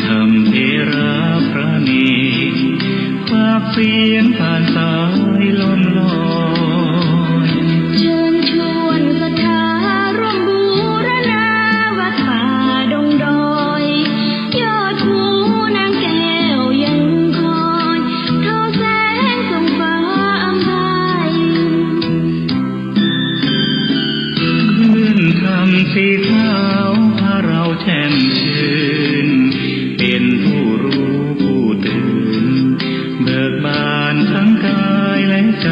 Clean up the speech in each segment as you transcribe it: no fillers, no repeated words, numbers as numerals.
ธรรมเทระพระเนรฝากเสียงผ่านสายลมลอยเชิญชวนศรัทธาร่วมบูรณาวัดป่าดงดอยยอดภูนางแก้วยังคอยทอแสงส่องฟ้าอำไพคลื่นธรรมสีขาวพาเราแช่มชื่นเป็นผู้รู้ผู้ตื่นเบิกบานทั้งกายและใจ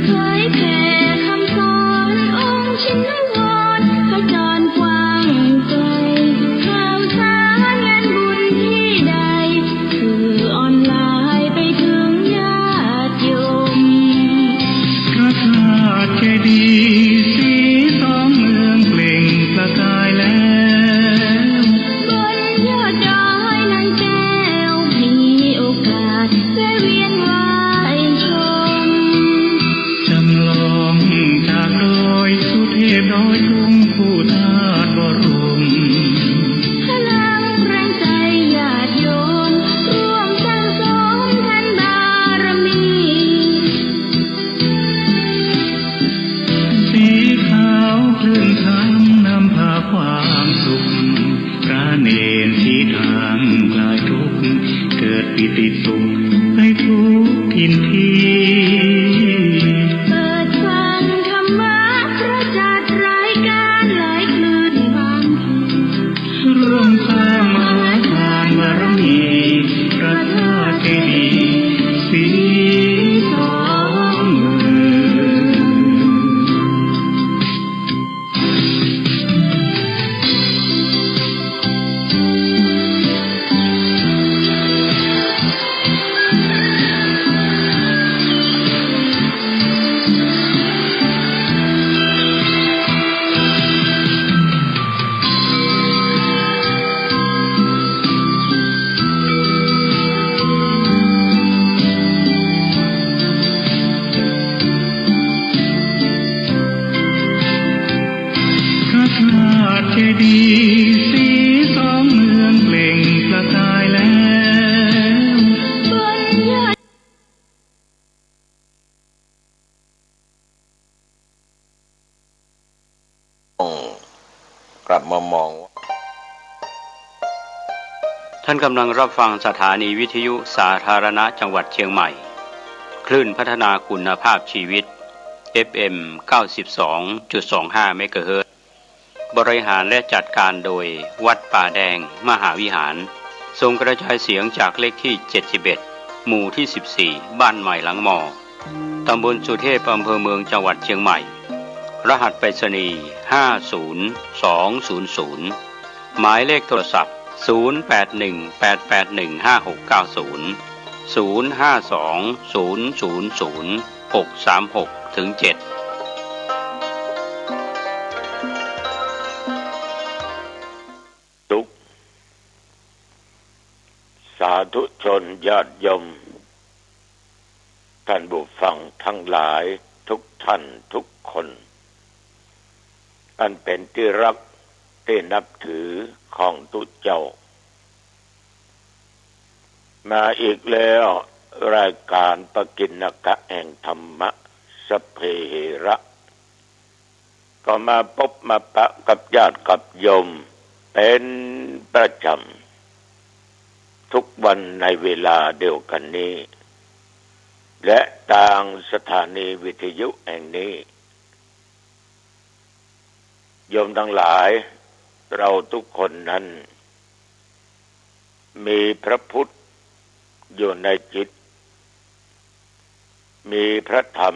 เผยแผ่คำสอนองค์ชินวรขจรกว้างไกลข่าวสารงานบุญที่ใดสื่อออนไลน์ไปถึงญาติโยมพระธาตุเจดีย์สีสองเมืองเปล่งประกายแล้วบนยอดดอยนางแก้วมีโอกาสแวะเวียนไหว้ชมจำลองจากดอยสุเทพดอยทุ่งผู้ธาตุบรมพลังแรงใจญาติโยมร่วมสร้างสมแผ่นบารมีสีขาวคลื่นธรรมนำพาความสุขพระเนรชี้ทางคลายทุกข์เกิดปิติสุขให้ทุกทินทีเปิดฟังธรรมะพระจัดรายการหลายคลื่นบางร่วมสร้างมหาทานบารมีพระธาตุเจดีย์สีสองเมืพระธาตุเจดีย์สีสองเมืองเปล่งประกายแล้วบนยอดกลับมามองท่านกำลังรับฟังสถานีวิทยุสาธารณะจังหวัดเชียงใหม่คลื่นพัฒนาคุณภาพชีวิต FM 92.25 เมกะเฮิรตซ์บริหารและจัดการโดยวัดป่าแดงมหาวิหารทรงกระจายเสียงจากเลขที่ 71 หมู่ที่ 14 บ้านใหม่หลังมอตำบลสุเทพอำเภอเมืองจังหวัดเชียงใหม่รหัสไปรษณีย์50200หมายเลขโทรศัพท์0818815690 0520000636-7ทุกสาธุชนญาติโยมท่านผู้ฟังทั้งหลายทุกท่านทุกคนอันเป็นที่รักที่นับถือของทุกเจ้ามาอีกแล้วรายการปกิณกะแห่งธรรมะสพเพเหระก็มาพบมาปะกับญาติกับโยมเป็นประจำทุกวันในเวลาเดียวกันนี้และทางสถานีวิทยุแห่งนี้โยมทั้งหลายเราทุกคนนั้นมีพระพุทธอยู่ในจิตมีพระธรรม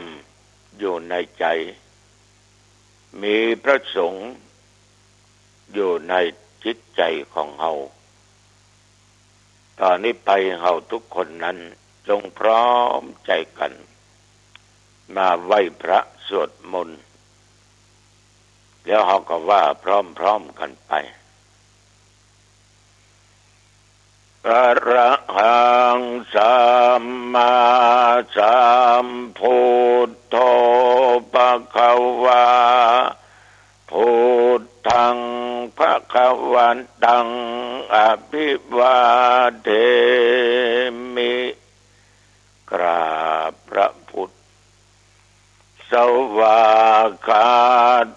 อยู่ในใจมีพระสงฆ์อยู่ในจิตใจของเฮาตอนนี้ไปเฮาทุกคนนั้นจงพร้อมใจกันมาไหว้พระสวดมนต์แล้วเฮาก็ว่าพร้อมๆกันไป อะระหังสัมมาสัมพุทโธภะคะวาพุทธังภะ คะวันตังอภิวาเทมิกราบพระพุทธสวากา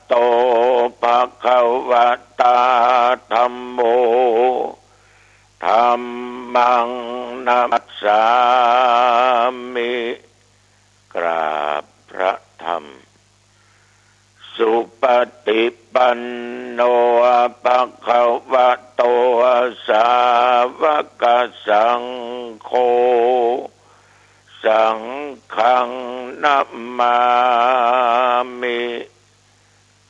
โตภควตาธัมโมธัมมังนัมสสามิกราบพระธรรมสุปฏิปันโนภควโตสาวกสังโฆสังฆังนัมมามิ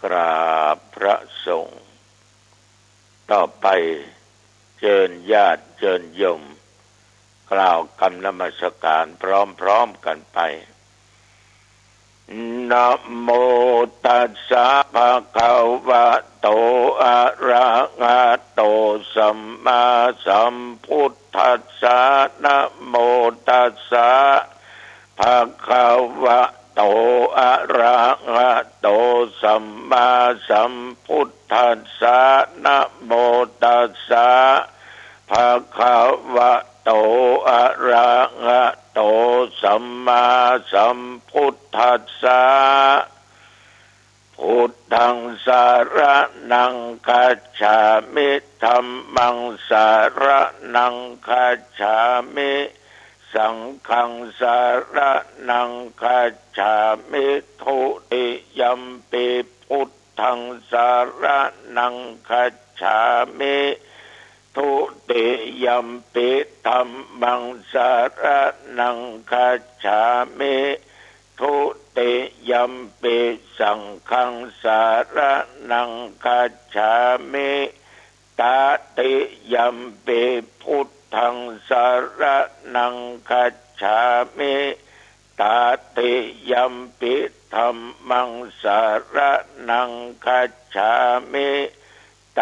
กราบพระสงฆ์ต่อไปเชิญญาติเชิญโยมกล่าวคำนมัสการพร้อมๆกันไปนะโมตัสสะภะคะวะโตอะระหะโตสัมมาสัมพุทธัสสะนะโมตัสสะภะคะวะโตอะระหะโตสัมมาสัมพุทธัสสะนะโมตัสสะภะคะวะโตอะระหะโตสัมมาสัมพุทธัสสะพุทธังสารนังคัจฉามิธัมมังสารนังคัจฉามิสังฆังสารนังคัจฉามิทุติยัมปิพุทธังสารนังคัจฉามิทุติยัมปิธัมมังสารนังคัจฉามิทุติยัมปิสังฆังสารนังคัจฉามิตติยัมปิพุทธังสารนังคัจฉามิตติยัมปิธัมมังสารนังคัจฉามิต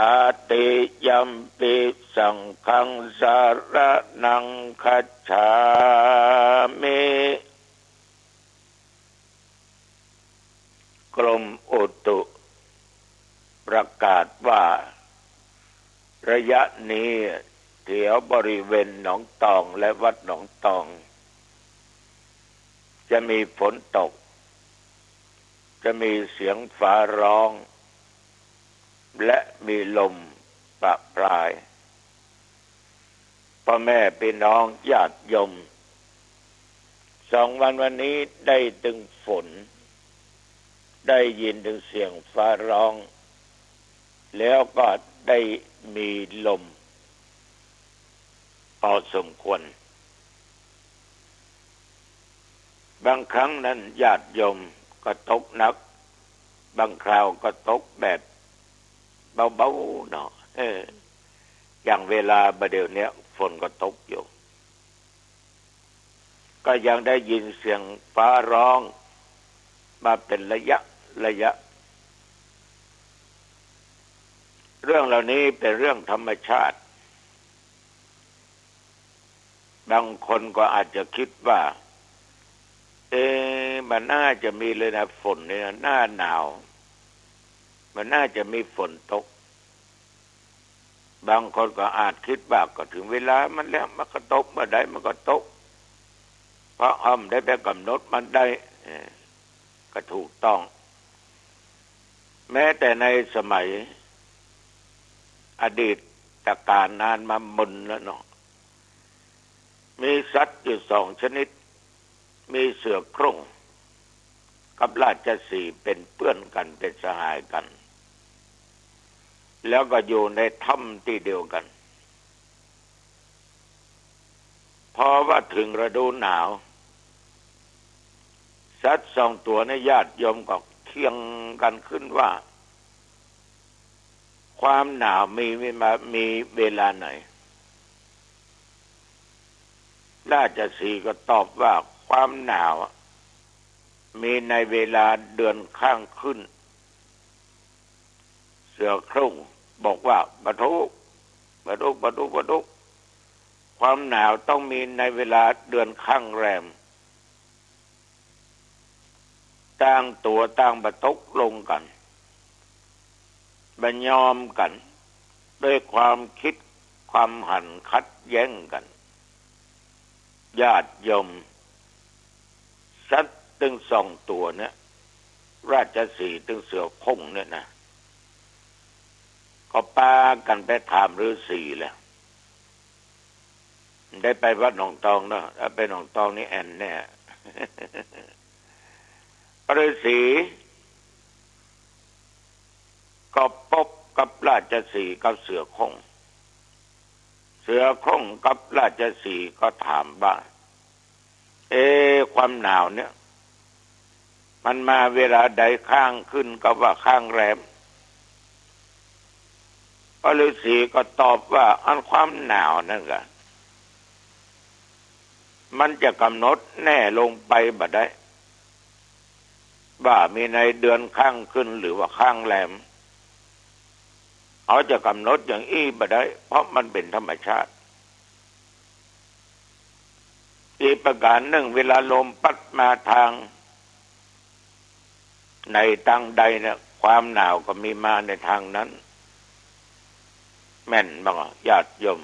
ติยัมปิสังฆังสารนังคัจฉามิกรมอุตุประกาศว่าระยะนี้แถวบริเวณหนองตองและวัดหนองตองจะมีฝนตกจะมีเสียงฟ้าร้องและมีลมประปรายพ่อแม่พี่น้องญาติโยม2 วันนี้ได้ถึงฝนได้ยินถึงเสียงฟ้าร้องแล้วก็ได้มีลมพอสมควรบางครั้งนั้นญาติโยมก็ตกหนักบางคราวก็ตกแบบเบาๆเนาะอย่างเวลาประเดี๋ยวนี้ฝนก็ตกอยู่ก็ยังได้ยินเสียงฟ้าร้องมาเป็นระยะเรื่องเหล่านี้เป็นเรื่องธรรมชาติบางคนก็อาจจะคิดว่ามันน่าจะมีเลยนะฝนเนี่ยหน้าหนาวมันน่าจะมีฝนตกบางคนก็อาจคิดว่าก็ถึงเวลามันแล้วมันก็ตกเมื่อใดมันก็ตกเพราะได้ไปกำหนดมันได้ก็ถูกต้องแม้แต่ในสมัยอดีตการนานมามุนแล้วเนาะมีสัตว์อยู่2 ชนิดมีเสือโคร่งกับราชสีห์เป็นเพื่อนกันเป็นสหายกันแล้วก็อยู่ในถ้ำที่เดียวกันพอว่าถึงฤดูหนาวสัตว์2 ตัวในญาติโยมก็เถียงกันขึ้นว่าความหนาวมีเวลาไหนราชสีห์ก็ตอบว่าความหนาวมีในเวลาเดือนข้างขึ้นเสือโคร่งบอกว่าบรรทุกความหนาวต้องมีในเวลาเดือนข้างแรมต่างตัวต่างบรรทุกลงกันบรรยอมกัน ด้วยความคิดความหันขัดแย้งกันญาติโยมสัตว์ตึง2 ตัวเนี่ยราชสีห์ตึงเสือคงเนี่ยนะก็ปากันไปถามฤาษีแหละได้ไปวัดหนองตองเนาะถ้าไปหนองตองนี่แอนแน่ ฤาษีก็พบกับราชสีห์กับเสือคงเสือคงกับราชสีห์ก็ถามว่าความหนาวเนี่ยมันมาเวลาใดข้างขึ้นก็ว่าข้างแรมฤาษีก็ตอบว่าอันความหนาวนั่นก็มันจะกำหนดแน่ลงไปบ่ได้ว่ามีในเดือนข้างขึ้นหรือว่าข้างแรมเขาจะกำหนดอย่างอี้บ่ได้เพราะมันเป็นธรรมชาติอีกประการหนึ่งเวลาลมพัดมาทางในทางใดเนี่ยความหนาวก็มีมาในทางนั้นแม่นบ้างญาติโยม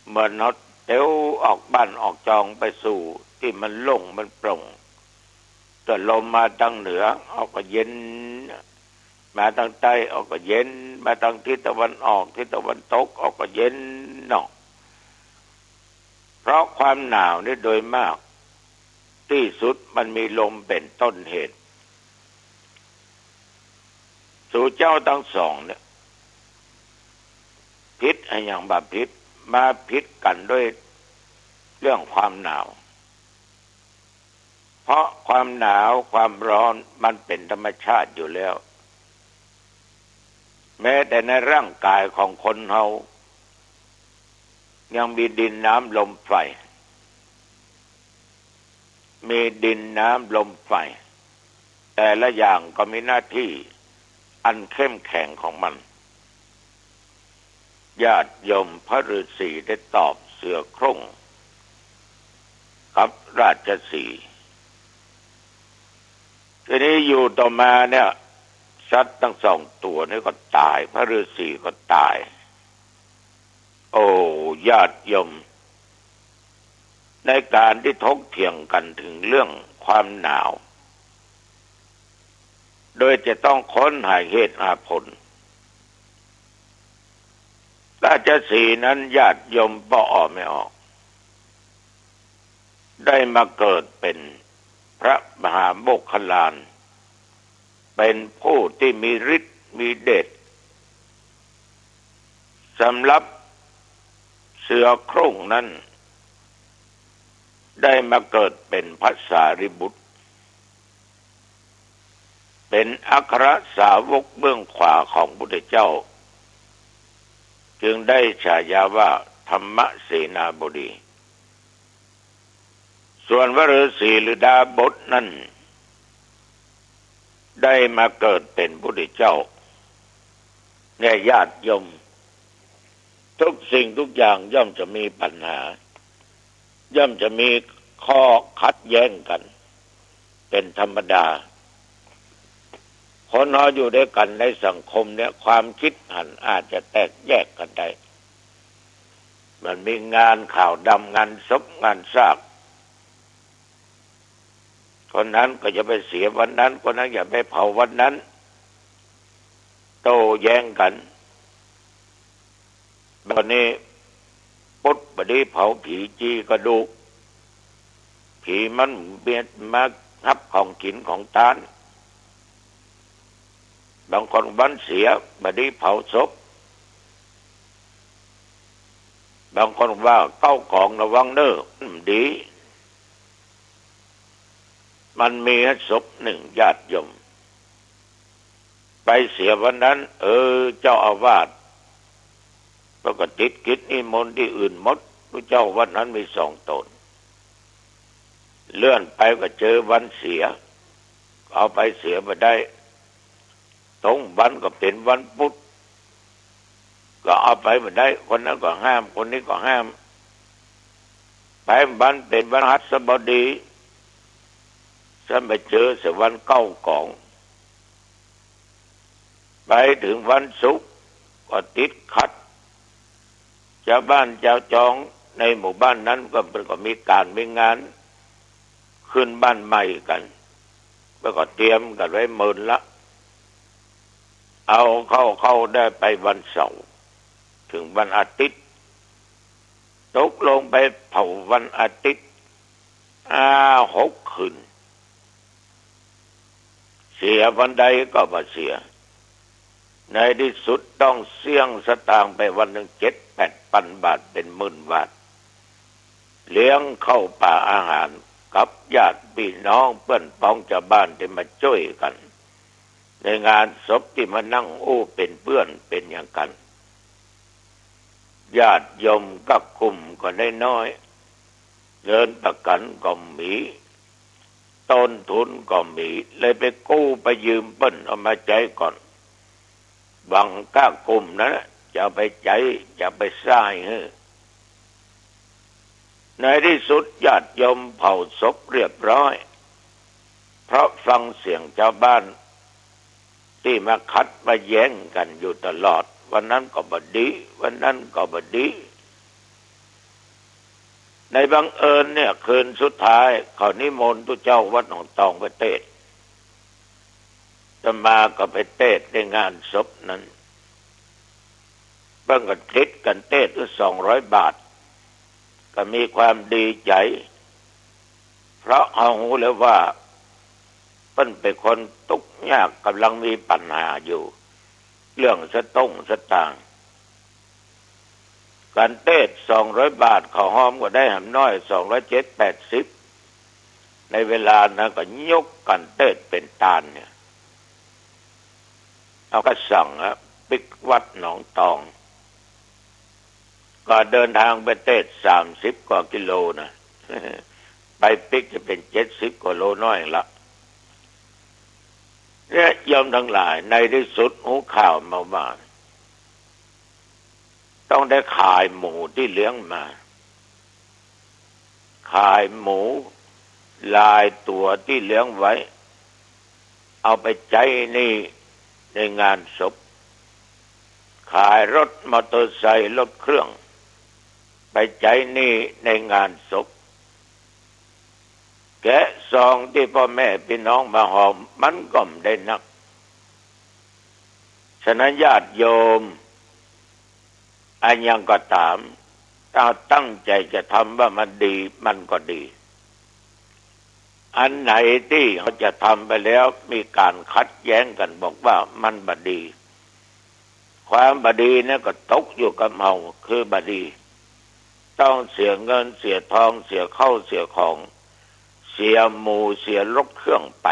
เมื่อนดเดี๋ยวออกบ้านออกจองไปสู่ที่มันโล่งมันโปร่งแต่ลมมาทางเหนือออกก็เย็นมาทางใต้ออกก็เย็นมาทางทิศตะวันออกทิศตะวันตกออกก็เย็นเนาะเพราะความหนาวนี่โดยมากที่สุดมันมีลมเป็นต้นเหตุสู่เจ้าทั้งสองเนี่ยพิษอย่างบาพิษมาพิษกันด้วยเรื่องความหนาวเพราะความหนาวความร้อนมันเป็นธรรมชาติอยู่แล้วแม้แต่ในร่างกายของคนเรายังมีดินน้ำลมไฟมีดินน้ำลมไฟแต่ละอย่างก็มีหน้าที่อันเข้มแข็งของมันญาติโยมพระฤาษีได้ตอบเสือโคร่งกับราชสีห์ทีนี้อยู่ต่อมาเนี่ยสัตว์ทั้ง2 ตัวนี้ก็ตายพระฤาษีก็ตายโอ้ญาติโยมในการที่ถกเถียงกันถึงเรื่องความหนาวโดยจะต้องค้นหาเหตุหาผลราชสีห์นั้นญาติโยมบ่ออกไม่ออกได้มาเกิดเป็นพระมหาโมคคัลลานเป็นผู้ที่มีฤทธิ์มีเดชสำหรับเสือโคร่งนั้นได้มาเกิดเป็นพระสารีบุตรเป็นอัครสาวกเบื้องขวาของพุทธเจ้าจึงได้ฉายาว่าธรรมเสนาบดีส่วนพระฤาษีหรือดาบทนั้นได้มาเกิดเป็นพุทธเจ้าเนี่ยญาติโยมทุกสิ่งทุกอย่างย่อมจะมีปัญหาย่อมจะมีข้อขัดแย้งกันเป็นธรรมดาคนเราอยู่ด้วยกันในสังคมเนี่ยความคิดหันอาจจะแตกแยกกันได้มันมีงานข่าวดำงานศพงานซากคนนั้นก็จะไปเสียวันนั้นคนนั้นอย่าไปเผาวันนั้นโต้แย้งกันตอนนี้ปุ๊บบดีเผาผีจีกระดูกผีมันเบียดมาทับของกินของทานบางคนวันเสียบดีเผาศพบางคนว่าเก้าของระวังเด้อดีมันมีศพ1ญาติโยมไปเสียวันนั้นเจ้าอาวาสแล้วก็ติดกิจนิมนต์ที่อื่นหมดพระเจ้าวันนั้นมี2 ตนเลื่อนไปก็เจอวันเสียเอาไปเสียมาได้ตรงวันก็เป็นวันพุธก็เอาไปมาได้คนนั้นก็ห้ามคนนี้ก็ห้ามไปวันเป็นวันหัสบดีฉันไปเจอสักวันเก้ากองไปถึงวันศุกร์ ก็ติดขัดชาวบ้านชาวจองในหมู่บ้านนั้นก็มีการมีงานขึ้นบ้านใหม่กันแล้วก็เตรียมกันไว้หมื่นละเอาเข้าได้ไปวันเสาร์ถึงวันอาทิตย์ตกลงไปเผาวันอาทิตย์6 คืนเสียวันใดก็มาเสียในที่สุดต้องเสี่ยงสตางค์ไปวันหนึ่ง7-8 พันบาทเป็นหมื่นบาทเลี้ยงเข้าป่าอาหารกับญาติพี่น้องเพื่อนพ้องชาวบ้านที่มาช่วยกันในงานศพที่มานั่งเป็นเพื่อนเป็นอย่างกันญาติโยมก็กลุ่มก็ได้น้อยเงินประกันก็มีต้นทุนก็มีเลยไปกู้ไปยืมเปิ้นเอามาใจก่อนหวังก้ากลุ่มนั้นจะไปใจจะไปสร้างในที่สุดญาติโยมเผาศพเรียบร้อยเพราะฟังเสียงชาวบ้านที่มาคัดมาแย้งกันอยู่ตลอดวันนั้นก็บดีวันนั้นก็บดีในบังเอิญเนี่ยคืนสุดท้ายเขานิมนต์ตัวเจ้าวัดหนองตองไปเทศน์จะมาก็ไปเทศน์ในงานศพนั้นเพิ่งก็คิดกันเทศน์ละ200 บาทก็มีความดีใจเพราะเอาหูแล้วว่าเพิ่นเป็นคนทุกข์ยากกำลังมีปัญหาอยู่เรื่องสตางค์การเทศน์200 บาทข้าวหอมก็ได้หำน้อย270ในเวลานั้นก็ยกกันเทศน์เป็นตาลเนี่ยเอาก็สั่งปิกวัดหนองตองก็เดินทางไปเทศน์30 กว่ากิโลนะไปปิกจะเป็น70 กว่าโลน้อยละเนี่ยยอมทั้งหลายในที่สุดหูข่าวมาว่าต้องได้ขายหมูที่เลี้ยงมาขายหมูลายตัวที่เลี้ยงไว้เอาไปใช้ในงานศพขายรถมอเตอร์ไซค์รถเครื่องไปใช้ในงานศพแกะซองที่พ่อแม่พี่น้องมาหอมมันก็ไม่ได้นักฉะนั้นญาติโยมอันยังก็ตามถ้าตั้งใจจะทำว่ามันดีมันก็ดีอันไหนที่เขาจะทำไปแล้วมีการคัดแย้งกันบอกว่ามันบดีความบดีเนี่ยก็ตกอยู่กับเฮาคือบดีต้องเสียเงินเสียทองเสียข้าวเสียของเสียหมูเสียรถเครื่องไป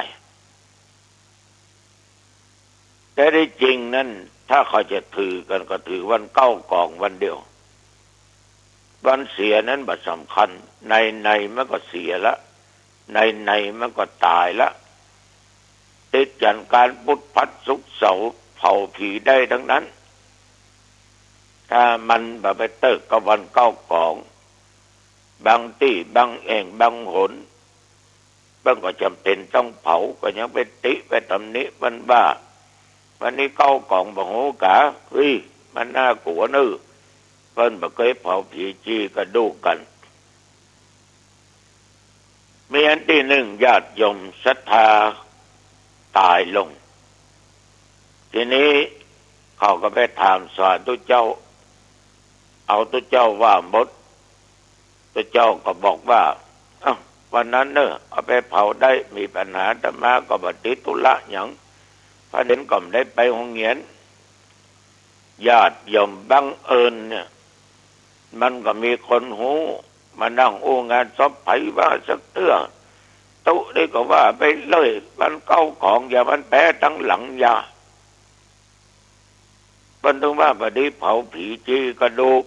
แต่ได้จริงนั้นถ้าเขาจะถือกันก็ถือวัน9 กองวันเดียววันเสียนั้นบัดสำคัญในมันก็เสียละในมันก็ตายละติดจันการพุทธพัดสุกเสาเผาผีได้ทั้งนั้นถ้ามันไปเติกกับวัน9 กองบางที่บางแห่งบางหนบางก็จำเป็นต้องเผาก็ยังไปติไปตำหนิมันว่าวันนี้9 กองบ่โหกะเฮ้ยมันน่ากลัวนึเพิ่นบ่เคยเผาผีจี้กระดูกกันมีอันที่หนึ่งญาติโยมศรัทธาตายลงทีนี้เขาก็ไปถามสอนตุเจ้าเอาตุเจ้าว่าหมดตุเจ้าก็บอกว่าวันนั้นเนอะเอาไปเผาได้มีปัญหาแต่มาก็บ่ติดธุระหยังพระเด่นก็ได้ไปโรงเรียนญาติโยมบังเอิญเนี่ยมันก็มีคนหูมานั่งงานศพไผว่าสักเตื้อตุได้ก็ว่าไปเลยมัน9 ของอย่ามันแพ้ทั้งหลังยาบรรทุว่าบดีเผาผีจี้กระดูก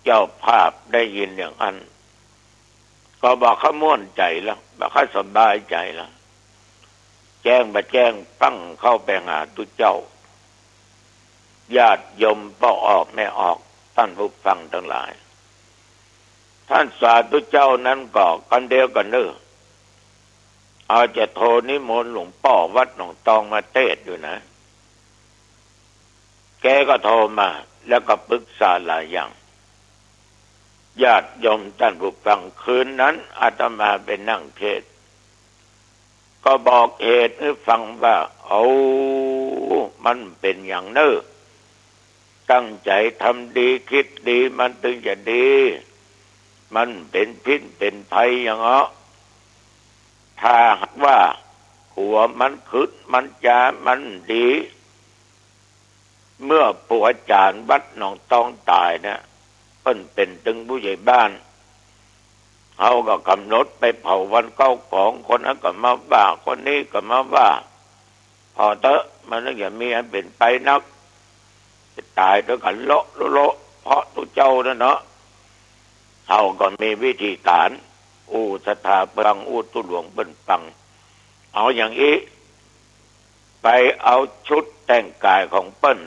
เจ้าภาพได้ยินอย่างนั้นก็บอกเขาม่วนใจแล้วบอกเขาสบายใจแล้วแจ้งปั้งเข้าไปหาตุเจ้าญาติโยมพ่อออกแม่ออกท่านผู้ฟังทั้งหลายท่านสาธุเจ้านั้นก็กันเดียวกันเนอะเอาจะโทรนิมนต์หลวงพ่อวัดหนองตองมาเทศน์อยู่นะ แกก็โทรมาแล้วก็ปรึกษาหลายอย่างญาติโยมท่านผู้ฟังคืนนั้นอาตมาไปนั่งเทศน์ก็บอกเหตุให้ฟังว่ามันเป็นอย่างเน้อตั้งใจทำดีคิดดีมันถึงจะดีมันเป็นพิษเป็นภัยอย่างถ้าหากว่าหัวมันคึดมันจามันดีเมื่อปู่อาจารย์วัดหนองตองตายนะเพิ่นเป็นถึงผู้ใหญ่บ้านเขาก็กำหนดไปเผาวันเก้าของคนนั้นก็มาว่าคนนี้ก็มาว่าพอเตอะมันนึกอย่างมีอันเป็นไปนักจะตายด้วยกันโละเพราะตัวเจ้านั่นเนาะเขาก็มีวิธีการสถาปังตุหลวงเปิ้นปังเอาอย่างนี้ไปเอาชุดแต่งกายของเปิ้น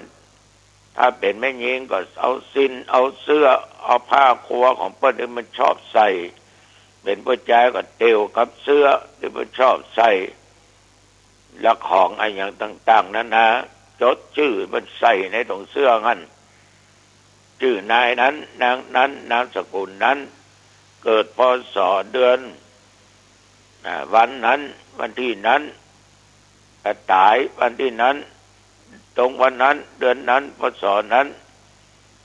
ถ้าเป็นแม่หญิงก็เอาสิ้นเอาเสื้อเอาผ้าครัวของเปิ้นที่มันชอบใส่เป็นผู้ชายก็เตียวกับเสื้อที่มันชอบใส่และของอะไรอย่างต่างๆนั้นนะจดชื่อมันใส่ในตรงเสื้องั้นชื่อนายนั้นนางนั้นนามสกุลนั้นเกิดพศเดือนวันนั้นวันที่นั้นตายวันที่นั้นตรงวันนั้นเดือนนั้นพศนั้น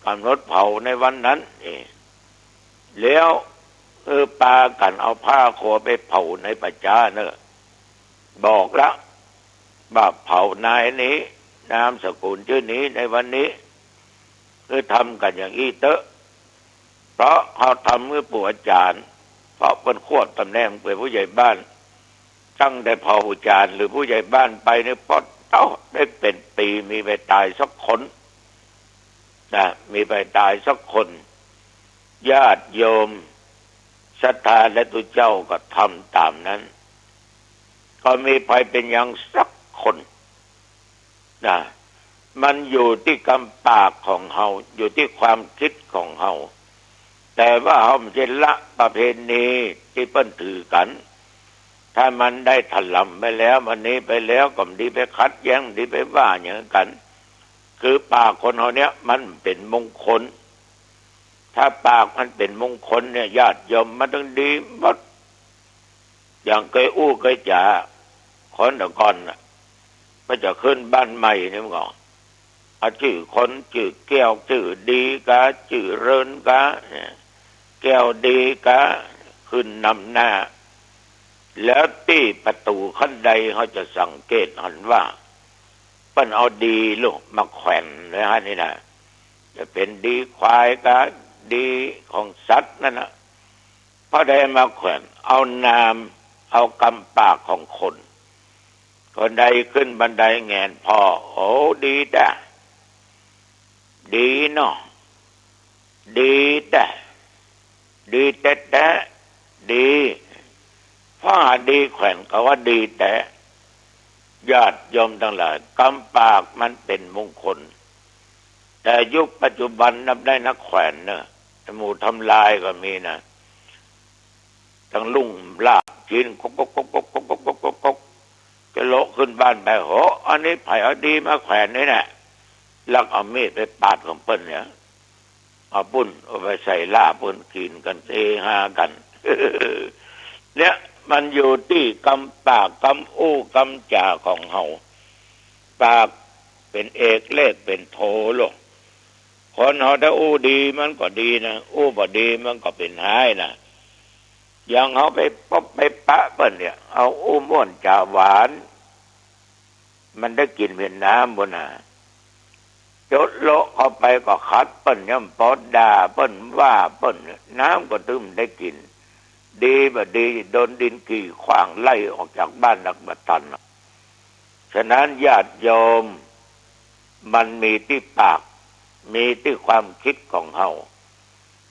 กำหนดเผาในวันนั้นแล้วปากันเอาผ้าโคไปเผาในปัจจาเนอะบอกละว่าเผานายนี้นามสกุลชื่อนี้ในวันนี้คือทำกันอย่างอี้เตอะเพราะเขาทำเมื่อปู่อาจารย์เพราะเป็นควบตำแหน่งเป็นผู้ใหญ่บ้านตั้งแต่เผาอาจารย์หรือผู้ใหญ่บ้านไปในปอดได้เป็นปีมีไปตายสักคนนะมีไปตายสักคนญาติโยมศรัทธาและตุเจ้าก็ทำตามนั้นก็มีภัยเป็นอย่างสักคนนะมันอยู่ที่กำปากของเฮาอยู่ที่ความคิดของเฮาแต่ว่าเฮาไม่ใช่ละประเพณีที่เปิ้นถือกันถ้ามันได้ถล่มไปแล้ววันนี้ไปแล้วก็ดีไปคัดแย้งดีไปว่าอย่างกันคือปากคนเฮาเนี้ยมันเป็นมงคลถ้าปากมันเป็นมงคลเนี่ยญาติโยมมันต้องดีหมดอย่างเคยเคยจ่าคนแต่ก่อนน่ะมันจะขึ้นบ้านใหม่นี่มั้งเอาชื่อคนชื่อแก้วชื่อดีกะชื่อเรินกะแก้วดีกะขึ้นนำหน้าแล้วที่ประตูขั้นใดเขาจะสังเกตเห็นว่าเปิ้นเอาดีลูกมาแขวนเลยฮะนี่นะจะเป็นดีควายกะดีของสัตว์นั่นนะพอได้มาแขวนเอานามเอากำปากของคนใดขึ้นบันไดแงนพอดีด่ะดีเนาะดีด่ะดีแต่ดีเพราะดีแขวนก็ว่าดีแต่ญาติโยมทั้งหลายกำปากมันเป็นมงคลแต่ยุคปัจจุบันนับได้นักแขวนเนอะหมู่ทำลายก็มีนะทั้งลุ่งลาบกินกจะโลขึ้นบ้านไปอันนี้ไผ่เอาดีมาแขวนนี่แหละลักเอามีดไปปาดของเปิ้นเนี่ยเอาปุ้นเอาไปใส่ลาบปุ้นกินกันเฮฮากัน เนี่ยมันอยู่ที่กำปากกำกำจ่าของเฮาปากเป็นเอกเลขเป็นโทโลกคนเฮาถ้าดีมันก็ดีนะบ่ดีมันก็เป็นหายนะอย่างเฮาไปปบไปปะเปิ้นเนี่ยเอาม่วนจ่าหวานมันได้กินเป็นน้ำบ่น่ะจดโลเข้าไปก็คัดเปิ้นย่ำปอดด่าเปิ้นว่าเปิ้นน้ำก็ตึมได้กินดีบ่ดีโดนดินกี่ขว้างไล่ออกจากบ้านนักบัตันฉะนั้นญาติโยมมันมีที่ปากมีที่ความคิดของเฮา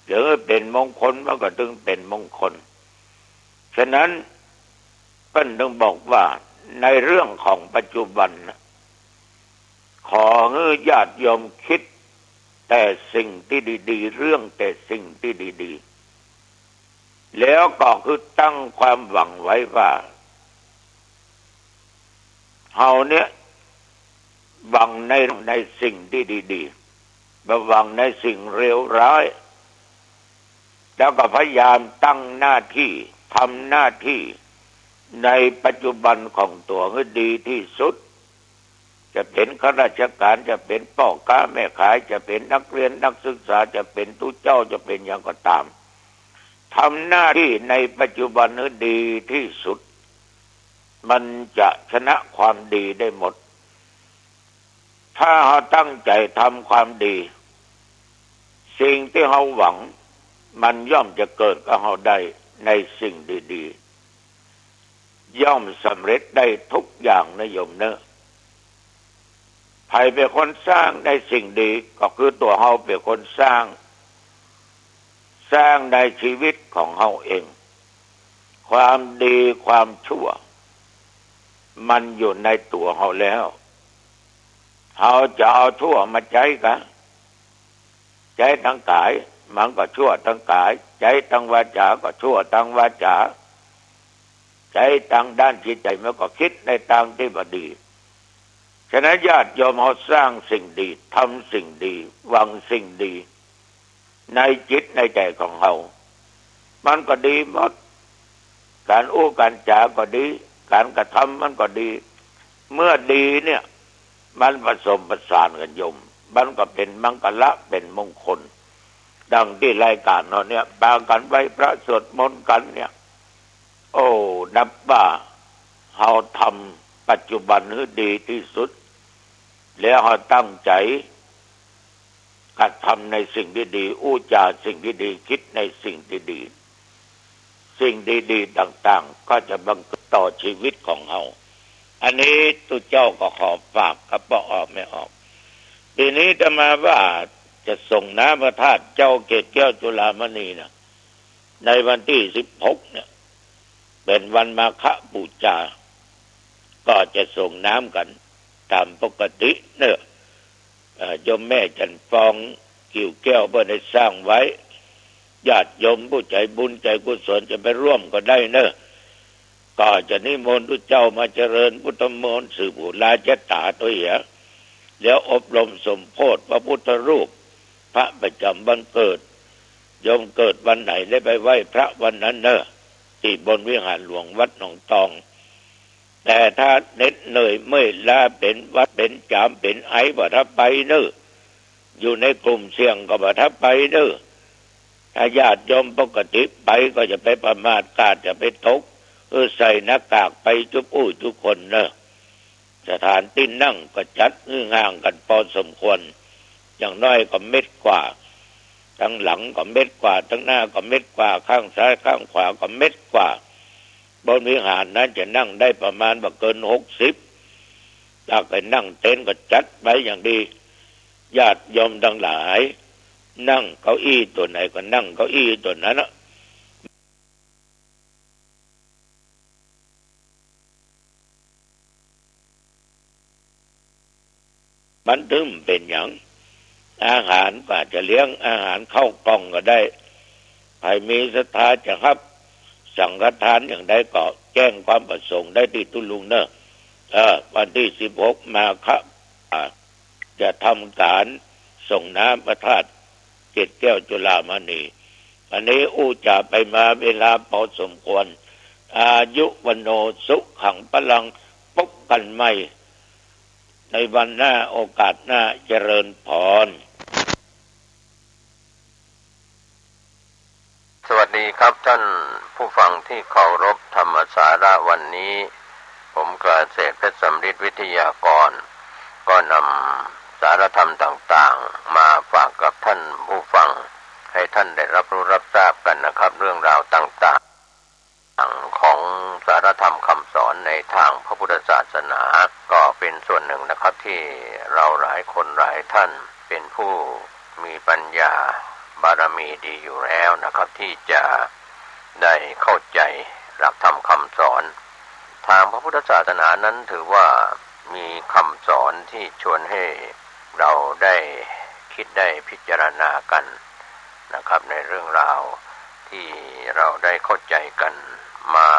หรือเป็นมงคลมันก็ถึงเป็นมงคลฉะนั้นเพิ่นต้องบอกว่าในเรื่องของปัจจุบันขอให้ญาติโยมคิดแต่สิ่งที่ดีๆเรื่องแต่สิ่งที่ดีๆแล้วก็คือตั้งความหวังไว้ว่าเฮาเนี่ย หวังในสิ่งที่ดีๆระวังในสิ่งเลวร้ายแล้วก็พยายามตั้งหน้าที่ทำหน้าที่ในปัจจุบันของตัวให้ดีที่สุดจะเป็นข้าราชการจะเป็นพ่อค้าแม่ขายจะเป็นนักเรียนนักศึกษาจะเป็นทุเจ้าจะเป็นอย่างก็ตามทำหน้าที่ในปัจจุบันให้ดีที่สุดมันจะชนะความดีได้หมดถ้าเราตั้งใจทำความดีสิ่งที่เราหวังมันย่อมจะเกิดกับเราได้ในสิ่งดีๆย่อมสำเร็จได้ทุกอย่างนะโยมเนอะใครเป็นคนสร้างในสิ่งดีก็คือตัวเราเป็นคนสร้างในชีวิตของเราเองความดีความชั่วมันอยู่ในตัวเราแล้วเราจะเอาชั่วมาใจกันใจทางกายมันก็ชั่วทางกายใจทางวาจาก็ชั่วทางวาจาใจทางด้านจิตใจมันก็คิดในทางที่บ่ดีฉะนั้นญาติโยมเราสร้างสิ่งดีทำสิ่งดีหวังสิ่งดีในจิตในใจของเรามันก็ดีหมดการอู้การจาก็ดีการกระทำมันก็ดีเมื่อดีเนี่ยมันผสมประสานกันโยมมันก็เป็นมังคละเป็นมงคลดังที่รายการเราเนี่ยปากันไว้พระสวดมนต์กันเนี่ยโอ้นับว่าเราทำปัจจุบันให้ดีที่สุดแล้วเราตั้งใจกระทำในสิ่งที่ดีอู้จาสิ่งที่ดีคิดในสิ่งที่ดีสิ่งดีๆต่างๆก็จะบังเกิดต่อชีวิตของเราอันนี้ตุเจ้าก็ขอฝากกับพ่อออกไม่ออกปีนี้จะมาว่าจะส่งน้ำพระธาตุเจ้าเกศแก้วจุฬามณีนะในวันที่16เนี่ยเป็นวันมาฆบูชาก็จะส่งน้ำกันตามปกติเนอะโยมแม่จันฟองกิ่วแก้วเพื่อได้สร้างไว้ญาติโยมผู้ใจบุญใจกุศลจะไปร่วมก็ได้เนอะก็จะนิมนต์ทุกเจ้ามาเจริญพุทธมนต์สืบบุราชตาตัวเหียแล้วอบรมสมโภชพระพุทธรูปพระประจำวันเกิดโยมเกิดวันไหนได้ไปไหว้พระวันนั้นเนอะที่บนวิหารหลวงวัดหนองตองแต่ถ้าเหน็ดเหนื่อยเมื่อยล้าเป็นวัดเป็นจามเป็นไอบ่ทับไปเนอะอยู่ในกลุ่มเสี่ยงก็บ่ทับไปเนอะถ้าญาติโยมปกติไปก็จะไปประมาทกาดจะไปตกใส่หน้ากากไปทุกคนเนอะสถานที่นั่งก็จัดห่างกันพอสมควรอย่างน้อยก็เม็ดกว่าทั้งหลังก็เม็ดกว่าทั้งหน้าก็เม็ดกว่าข้างซ้ายข้างขวาก็เม็ดกว่าบนวิหารนั้นจะนั่งได้ประมาณบ่เกิน60ถ้าไปนั่งเต็นท์ก็จัดไว้อย่างดีญาติโยมทั้งหลายนั่งเก้าอี้ตัวไหนก็นั่งเก้าอี้ตัวนั้นนะมันถึงเป็นอย่างอาหารก็จะเลี้ยงอาหารเข้ากล่องก็ได้ใครมีศรัทธาจะรับสังฆทานอย่างใดก็แจ้งความประสงค์ได้ที่ตุลุงเนอะวันที่16มาครับจะทำการส่งน้ำพระธาตุเกศแก้วจุฬามณีอันนี้อู้จะไปมาเวลาพอสมควรอายุวันโนสุขังพลังพบกันใหม่ในวันหน้าโอกาสหน้าเจริญพรสวัสดีครับท่านผู้ฟังที่เคารพธรรมสาระวันนี้ผมเกษตรเพชรสำริดวิทยากรก็นำสารธรรมต่างๆมาฝากกับท่านผู้ฟังให้ท่านได้รับรู้รับทราบกันนะครับเรื่องราวต่างๆของสารธรรมคำสอนในทางพระพุทธศาสนาก็เป็นส่วนหนึ่งนะครับที่เราหลายคนหลายท่านเป็นผู้มีปัญญาบารมีดีอยู่แล้วนะครับที่จะได้เข้าใจหลักธรรมคำสอนทางพระพุทธศาสนานั้นถือว่ามีคำสอนที่ชวนให้เราได้คิดได้พิจารณากันนะครับในเรื่องราวที่เราได้เข้าใจกันมา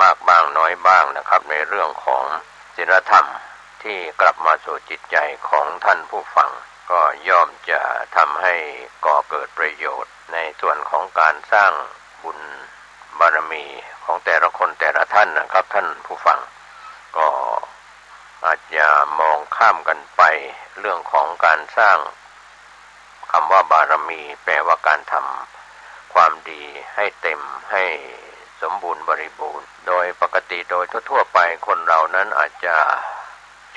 มากบ้างน้อยบ้างนะครับในเรื่องของศีลธรรมท ที่กลับมาสู่จิตใจของท่านผู้ฟังก็ย่อมจะทำให้ก่อเกิดประโยชน์ในส่วนของการสร้างบุญบารมีของแต่ละคนแต่ละท่านนะครับท่านผู้ฟังก็อาจจะมองข้ามกันไปเรื่องของการสร้างคำว่าบารมีแปลว่าการทำความดีให้เต็มให้สมบูรณ์บริบูรณ์โดยปกติโดยทั่วๆไปคนเรานั้นอาจจะ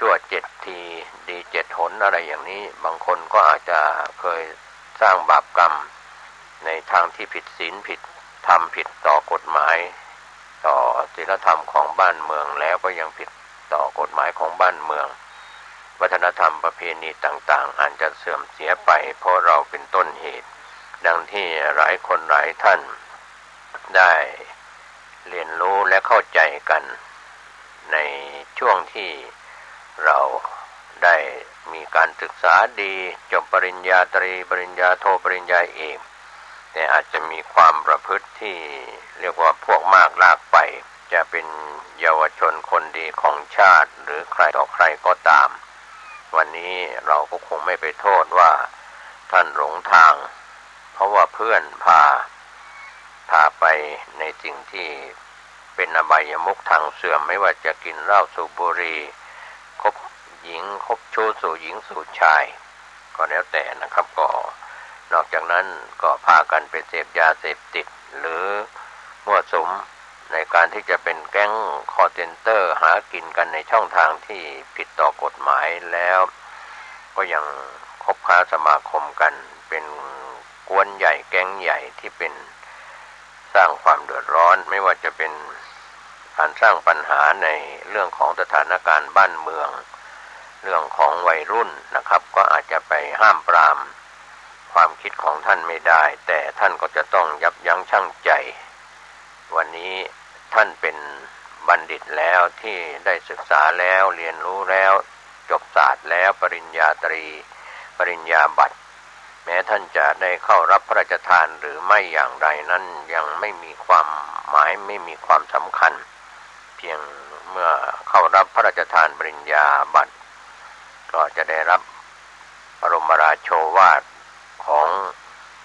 ชั่ว7 ทีดี7 หนอะไรอย่างนี้บางคนก็อาจจะเคยสร้างบาปกรรมในทางที่ผิดศีลผิดธรรมผิดต่อกฎหมายต่อศีลธรรมของบ้านเมืองแล้วก็ยังผิดต่อกฎหมายของบ้านเมืองวัฒนธรรมประเพณีต่างๆอาจจะเสื่อมเสียไปเพราะเราเป็นต้นเหตุดังที่หลายคนหลายท่านได้เรียนรู้และเข้าใจกันในช่วงที่เราได้มีการศึกษาดีจบปริญญาตรีปริญญาโทปริญญาเอกแต่อาจจะมีความประพฤติที่เรียกว่าพวกมากลากไปจะเป็นเยาวชนคนดีของชาติหรือใครต่อใครก็ตามวันนี้เราก็คงไม่ไปโทษว่าท่านหลงทางเพราะว่าเพื่อนพาไปในสิ่งที่เป็นอบายมุขทางเสื่อมไม่ว่าจะกินเหล้าสูบบุหรี่คบหญิงคบชู้สู่หญิงสู่ชายก็แล้วแต่นะครับก็นอกจากนั้นก็พากันไปเสพยาเสพติดหรือมั่วสุมในการที่จะเป็นแก๊งคอลเซ็นเตอร์หากินกันในช่องทางที่ผิดต่อกฎหมายแล้วก็ยังคบค้าสมาคมกันเป็นกวนใหญ่แก๊งใหญ่ที่เป็นสร้างความเดือดร้อนไม่ว่าจะเป็นการสร้างปัญหาในเรื่องของสถานการณ์บ้านเมืองเรื่องของวัยรุ่นนะครับก็อาจจะไปห้ามปรามความคิดของท่านไม่ได้แต่ท่านก็จะต้องยับยั้งชั่งใจวันนี้ท่านเป็นบัณฑิตแล้วที่ได้ศึกษาแล้วเรียนรู้แล้วจบศาสตร์แล้วปริญญาตรีปริญญาบัตรแม้ท่านจะได้เข้ารับพระราชทานหรือไม่อย่างไรนั้นยังไม่มีความหมายไม่มีความสำคัญเพียงเมื่อเข้ารับพระราชทานปริญญาบัตรก็จะได้รับบรมราโชวาทของ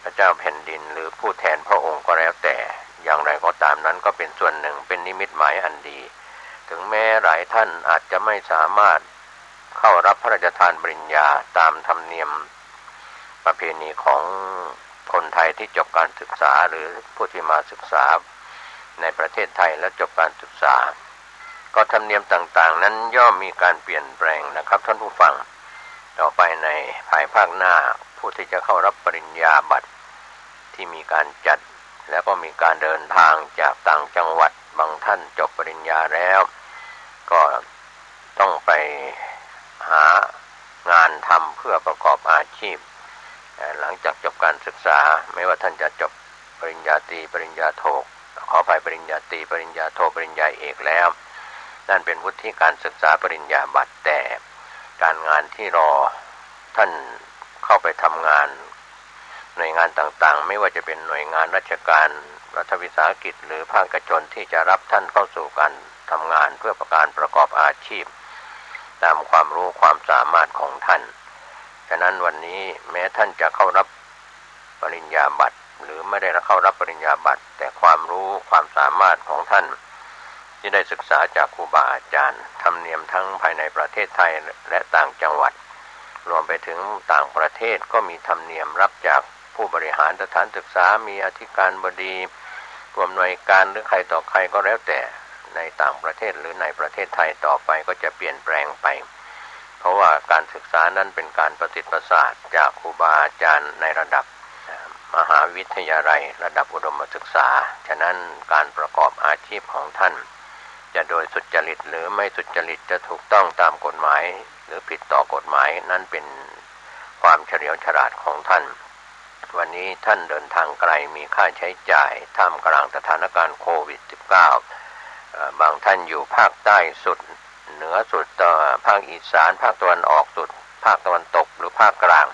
พระเจ้าแผ่นดินหรือผู้แทนพระองค์ก็แล้วแต่อย่างไรก็ตามนั้นก็เป็นส่วนหนึ่งเป็นนิมิตหมายอันดีถึงแม้หลายท่านอาจจะไม่สามารถเข้ารับพระราชทานปริญญาตามธรรมเนียมประเพณีของคนไทยที่จบการศึกษาหรือผู้ที่มาศึกษาในประเทศไทยและจบการศึกษาก็ธรรมเนียมต่างๆนั้นย่อมมีการเปลี่ยนแปลงนะครับท่านผู้ฟังต่อไปในภายภาคหน้าผู้ที่จะเข้ารับปริญญาบัตรที่มีการจัดแล้วก็มีการเดินทางจากต่างจังหวัดบางท่านจบปริญญาแล้วก็ต้องไปหางานทำเพื่อประกอบอาชีพหลังจากจบการศึกษาไม่ว่าท่านจะจบปริญญาตรีปริญญาโทขอไปปริญญาตรีปริญญาโทปริญญาเอกแล้วนั่นเป็นวุฒิการศึกษาปริญญาบัตรแต่การงานที่รอท่านเข้าไปทำงานหน่วยงานต่างๆไม่ว่าจะเป็นหน่วยงานราชการรัฐวิสาหกิจหรือภาคเอกชนที่จะรับท่านเข้าสู่การทำงานเพื่อประกอบอาชีพตามความรู้ความสามารถของท่านฉะนั้นวันนี้แม้ท่านจะเข้ารับปริญญาบัตรหรือไม่ได้เข้ารับปริญญาบัตรแต่ความรู้ความสามารถของท่านที่ได้ศึกษาจากครูบาอาจารย์ธรรมเนียมทั้งภายในประเทศไทยและต่างจังหวัดรวมไปถึงต่างประเทศก็มีธรรมเนียมรับจากผู้บริหารสถานศึกษามีอธิการบดีผู้อำนวยการหรือใครต่อใครก็แล้วแต่ในต่างประเทศหรือในประเทศไทยต่อไปก็จะเปลี่ยนแปลงไปเพราะว่าการศึกษานั้นเป็นการประสิทธิ์ประสาทจากครูบาอาจารย์ในระดับมหาวิทยาลัยระดับอุดมศึกษาฉะนั้นการประกอบอาชีพของท่านจะโดยสุจริตหรือไม่สุจริตจะถูกต้องตามกฎหมายหรือผิดต่อกฎหมายนั้นเป็นความเฉลียวฉลาดของท่านวันนี้ท่านเดินทางไกลมีค่าใช้จ่ายท่ามกลางสถานการณ์โควิด -19 บางท่านอยู่ภาคใต้สุดเหนือสุดภาคอีสานภาคตะวันออกสุดภาคตะวันตกหรือภาคกลาง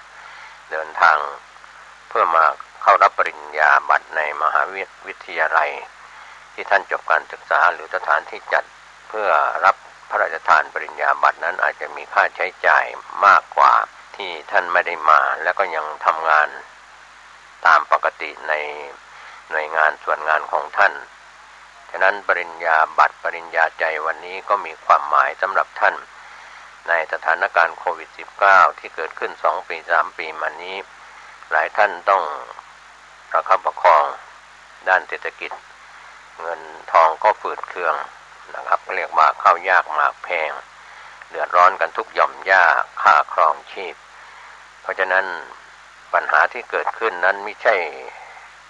เดินทางเพื่อมาเข้ารับปริญญาบัตรในมหาวิทยาลัยที่ท่านจบการศึกษาหรือสถานที่จัดเพื่อรับ พระราชทานปริญญาบัตรนั้นอาจจะมีค่าใช้จ่ายมากกว่าที่ท่านไม่ได้มาแล้วก็ยังทำงานตามปกติในหน่วยงานส่วนงานของท่านฉะนั้นปริญญาบัตรปริญญาใจวันนี้ก็มีความหมายสำหรับท่านในสถานการณ์โควิด -19 ที่เกิดขึ้น2 ปี 3 ปีมานี้หลายท่านต้องประคับประคองด้านเศรษฐกิจเงินทองก็ฝืดเคืองนะครับเรียกว่าข้าวยากหมากแพงเดือดร้อนกันทุกหย่อมย่าค่าครองชีพเพราะฉะนั้นปัญหาที่เกิดขึ้นนั้นไม่ใช่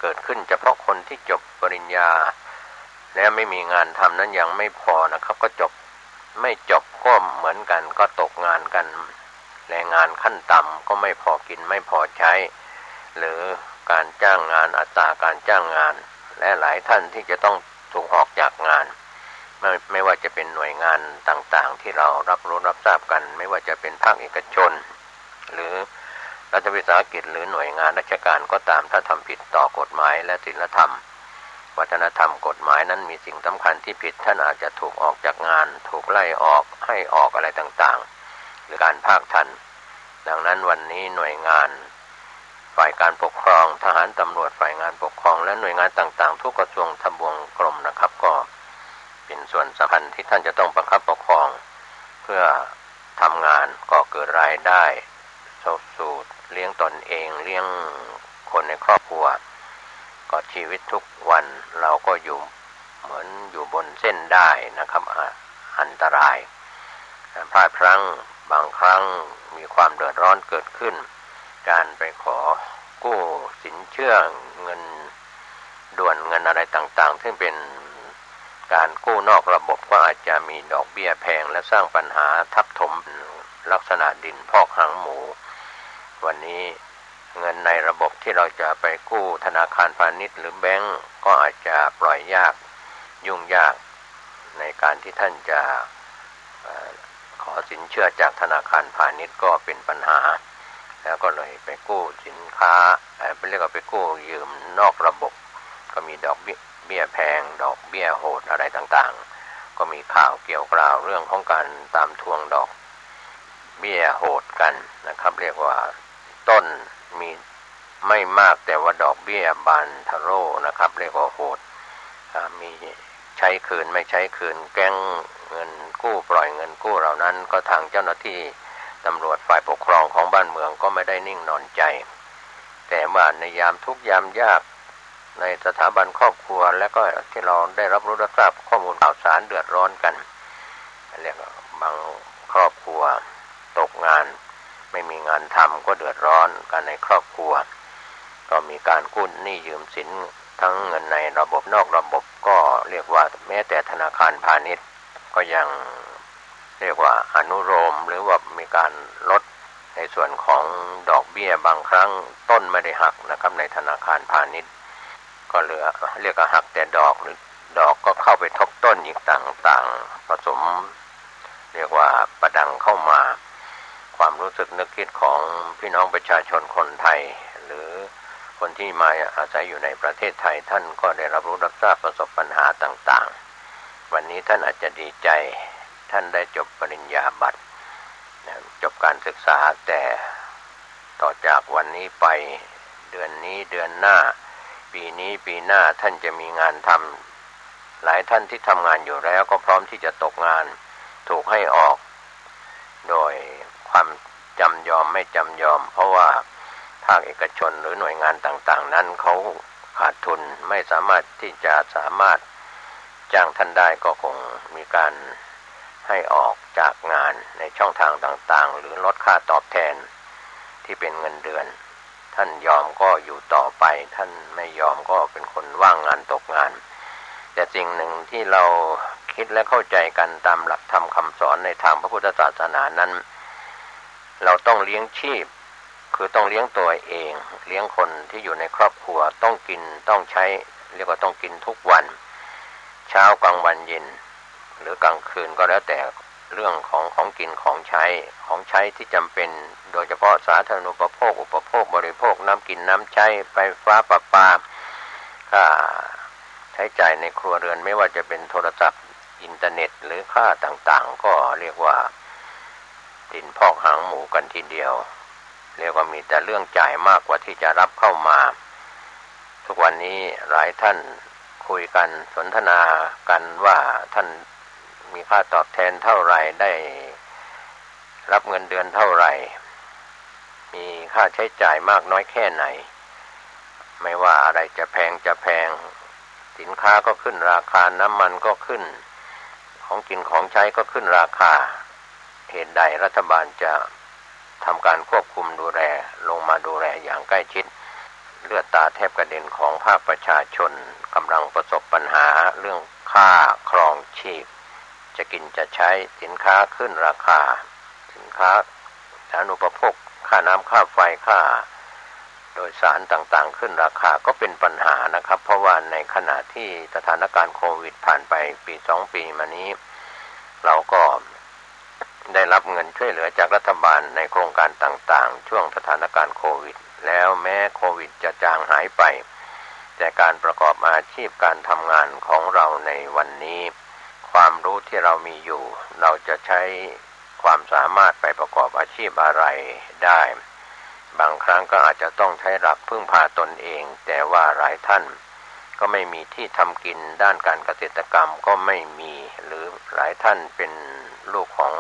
เกิดขึ้นเฉพาะคนที่จบปริญญาและไม่มีงานทำนั้นยังไม่พอนะครับก็จบไม่จบก็เหมือนกันก็ตกงานกันแรงงานขั้นต่ำก็ไม่พอกินไม่พอใช้หรือการจ้างงานอัตราการจ้างงานและหลายท่านที่จะต้องถูกออกจากงานไม่ว่าจะเป็นหน่วยงานต่างๆที่เรารับรู้รับทราบกันไม่ว่าจะเป็นภาคเอกชนหรือรัฐวิสาหกิจหรือหน่วยงานราชการก็ตามถ้าทำผิดต่อกฎหมายและศีลธรรมวัฒนธรรมกฎหมายนั้นมีสิ่งสำคัญที่ผิดท่านอาจจะถูกออกจากงานถูกไล่ออกให้ออกอะไรต่างๆหรือการภาคทันดังนั้นวันนี้หน่วยงานฝ่ายการปกครองทหารตำรวจฝ่ายงานปกครองและหน่วยงานต่างๆทุกกระทรวงทบวงกรมนะครับก็เป็นส่วนสำคัญที่ท่านจะต้องประคับประคองเพื่อทำงานก็เกิดรายได้สูตรเลี้ยงตนเองเลี้ยงคนในครอบครัวก็ชีวิตทุกวันเราก็อยู่เหมือนอยู่บนเส้นได้นะครับอันตรายพลาดพลั้งบางครั้งมีความเดือดร้อนเกิดขึ้นการไปขอกู้สินเชื่อเงินด่วนเงินอะไรต่างๆซึ่งเป็นการกู้นอกระบบก็อาจจะมีดอกเบี้ยแพงและสร้างปัญหาทับถมลักษณะดินพอกหางหมูวันนี้เงินในระบบที่เราจะไปกู้ธนาคารพาณิชย์หรือแบงก์ก็อาจจะปล่อยยากยุ่งยากในการที่ท่านจะขอสินเชื่อจากธนาคารพาณิชย์ก็เป็นปัญหาแล้วก็เลยไปกู้สินค้าเรียกว่าไปกู้ยืมนอกระบบก็มีดอกเบี้ยแพงดอกเบี้ยโหดอะไรต่างๆก็มีข่าวเกี่ยวกล่าวเรื่องของการตามทวงดอกเบี้ยโหดกันนะครับเรียกว่าต้นมีไม่มากแต่ว่าดอกเบี้ยบานทะโร่นะครับเรียกว่าโหดมีใช้คืนไม่ใช้คืนแก๊งเงินกู้ปล่อยเงินกู้เหล่านั้นก็ทางเจ้าหน้าที่ตำรวจฝ่ายปกครองของบ้านเมืองก็ไม่ได้นิ่งนอนใจแต่ว่าในยามทุกยามยากในสถาบันครอบครัวและก็ที่เราได้รับรู้รับทราบข้อมูลข่าวสารเดือดร้อนกันเรียกว่าบางครอบครัวตกงานไม่มีงานทำก็เดือดร้อนกันในครอบครัวก็มีการกู้หนี้ยืมสินทั้งเงินในระบบนอกระบบก็เรียกว่าแม้แต่ธนาคารพาณิชย์ก็ยังเรียกว่าอนุโลมหรือว่ามีการลดในส่วนของดอกเบี้ยบางครั้งต้นไม่ได้หักนะครับในธนาคารพาณิชย์ก็เหลือเรียกว่าหักแต่ดอกหรือดอกก็เข้าไปทบต้นอีกต่างๆผสมเรียกว่าประดังเข้ามาความรู้สึกนึกคิดของพี่น้องประชาชนคนไทยหรือคนที่มาอาศัยอยู่ในประเทศไทยท่านก็ได้รับรู้รับทราบประสบปัญหาต่างๆวันนี้ท่านอาจจะดีใจท่านได้จบปริญญาบัตรจบการศึกษาแต่ต่อจากวันนี้ไปเดือนนี้เดือนหน้าปีนี้ปีหน้าท่านจะมีงานทำหลายท่านที่ทำงานอยู่แล้วก็พร้อมที่จะตกงานถูกให้ออกโดยความจำยอมไม่จำยอมเพราะว่าภาคเอกชนหรือหน่วยงานต่างๆนั้นเขาขาดทุนไม่สามารถที่จะจ้างท่านได้ก็คงมีการให้ออกจากงานในช่องทางต่างๆหรือลดค่าตอบแทนที่เป็นเงินเดือนท่านยอมก็อยู่ต่อไปท่านไม่ยอมก็เป็นคนว่างงานตกงานแต่สิ่งหนึ่งที่เราคิดและเข้าใจกันตามหลักธรรมคำสอนในทางพระพุทธศาสนานั้นเราต้องเลี้ยงชีพคือต้องเลี้ยงตัวเองเลี้ยงคนที่อยู่ในครอบครัวต้องกินต้องใช้เรียกว่าต้องกินทุกวันเช้ากลางวันเย็นหรือกลางคืนก็แล้วแต่เรื่องของกินของใช้ที่จำเป็นโดยเฉพาะสาธารณูปโภคอุปโภคบริโภคน้ำกินน้ำใช้ไฟฟ้าประปาค่าใช้จ่ายในครัวเรือนไม่ว่าจะเป็นโทรศัพท์ อินเทอร์เน็ตหรือค่าต่างๆก็เรียกว่าดินพอกหางหมูกันทีเดียวเรียกว่ามีแต่เรื่องจ่ายมากกว่าที่จะรับเข้ามาทุกวันนี้หลายท่านคุยกันสนทนากันว่าท่านมีค่าตอบแทนเท่าไหร่ได้รับเงินเดือนเท่าไหร่มีค่าใช้จ่ายมากน้อยแค่ไหนไม่ว่าอะไรจะแพงสินค้าก็ขึ้นราคาน้ำมันก็ขึ้นของกินของใช้ก็ขึ้นราคาเหตุใดรัฐบาลจะทำการควบคุมดูแลลงมาดูแลอย่างใกล้ชิดเลือดตาแทบกระเด็นของภาคประชาชนกำลังประสบปัญหาเรื่องค่าครองชีพจะกินจะใช้สินค้าขึ้นราคาสินค้าสาธารณูปโภคค่าน้ำค่าไฟค่าโดยสารต่างๆขึ้นราคาก็เป็นปัญหานะครับเพราะว่าในขณะที่สถานการณ์โควิดผ่านไปปี2 ปีมานี้เราก็ได้รับเงินช่วยเหลือจากรัฐบาลในโครงการต่างๆช่วงสถานการณ์โควิดแล้วแม้โควิดจะจางหายไปแต่การประกอบอาชีพการทำงานของเราในวันนี้ความรู้ที่เรามีอยู่เราจะใช้ความสามารถไปประกอบอาชีพอะไรได้บางครั้งก็อาจจะต้องใช้หลักพึ่งพาตนเองแต่ว่าหลายท่านก็ไม่มีที่ทำกินด้านการเกษตรกรรมก็ไม่มีหรือหลายท่านเป็นลูกของ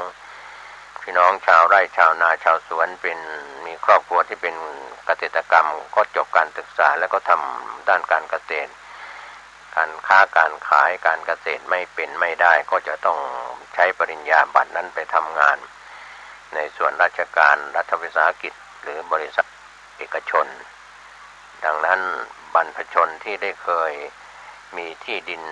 พี่น้องชาวไร่ชาวนาชาวสวนมีครอบครัวที่เป็นเกษตรกรรมก็จบการศึกษาแล้วก็ทำด้านการเกษตรการค้าการขายการเกษตรไม่ได้ก็จะต้องใช้ปริญญาบัตรนั้นไปทำงานในส่วนราชการรัฐวิสาหกิจหรือบริษัทเอกชนดังนั้นบรรพชนที่ได้เคยมีที่ดิน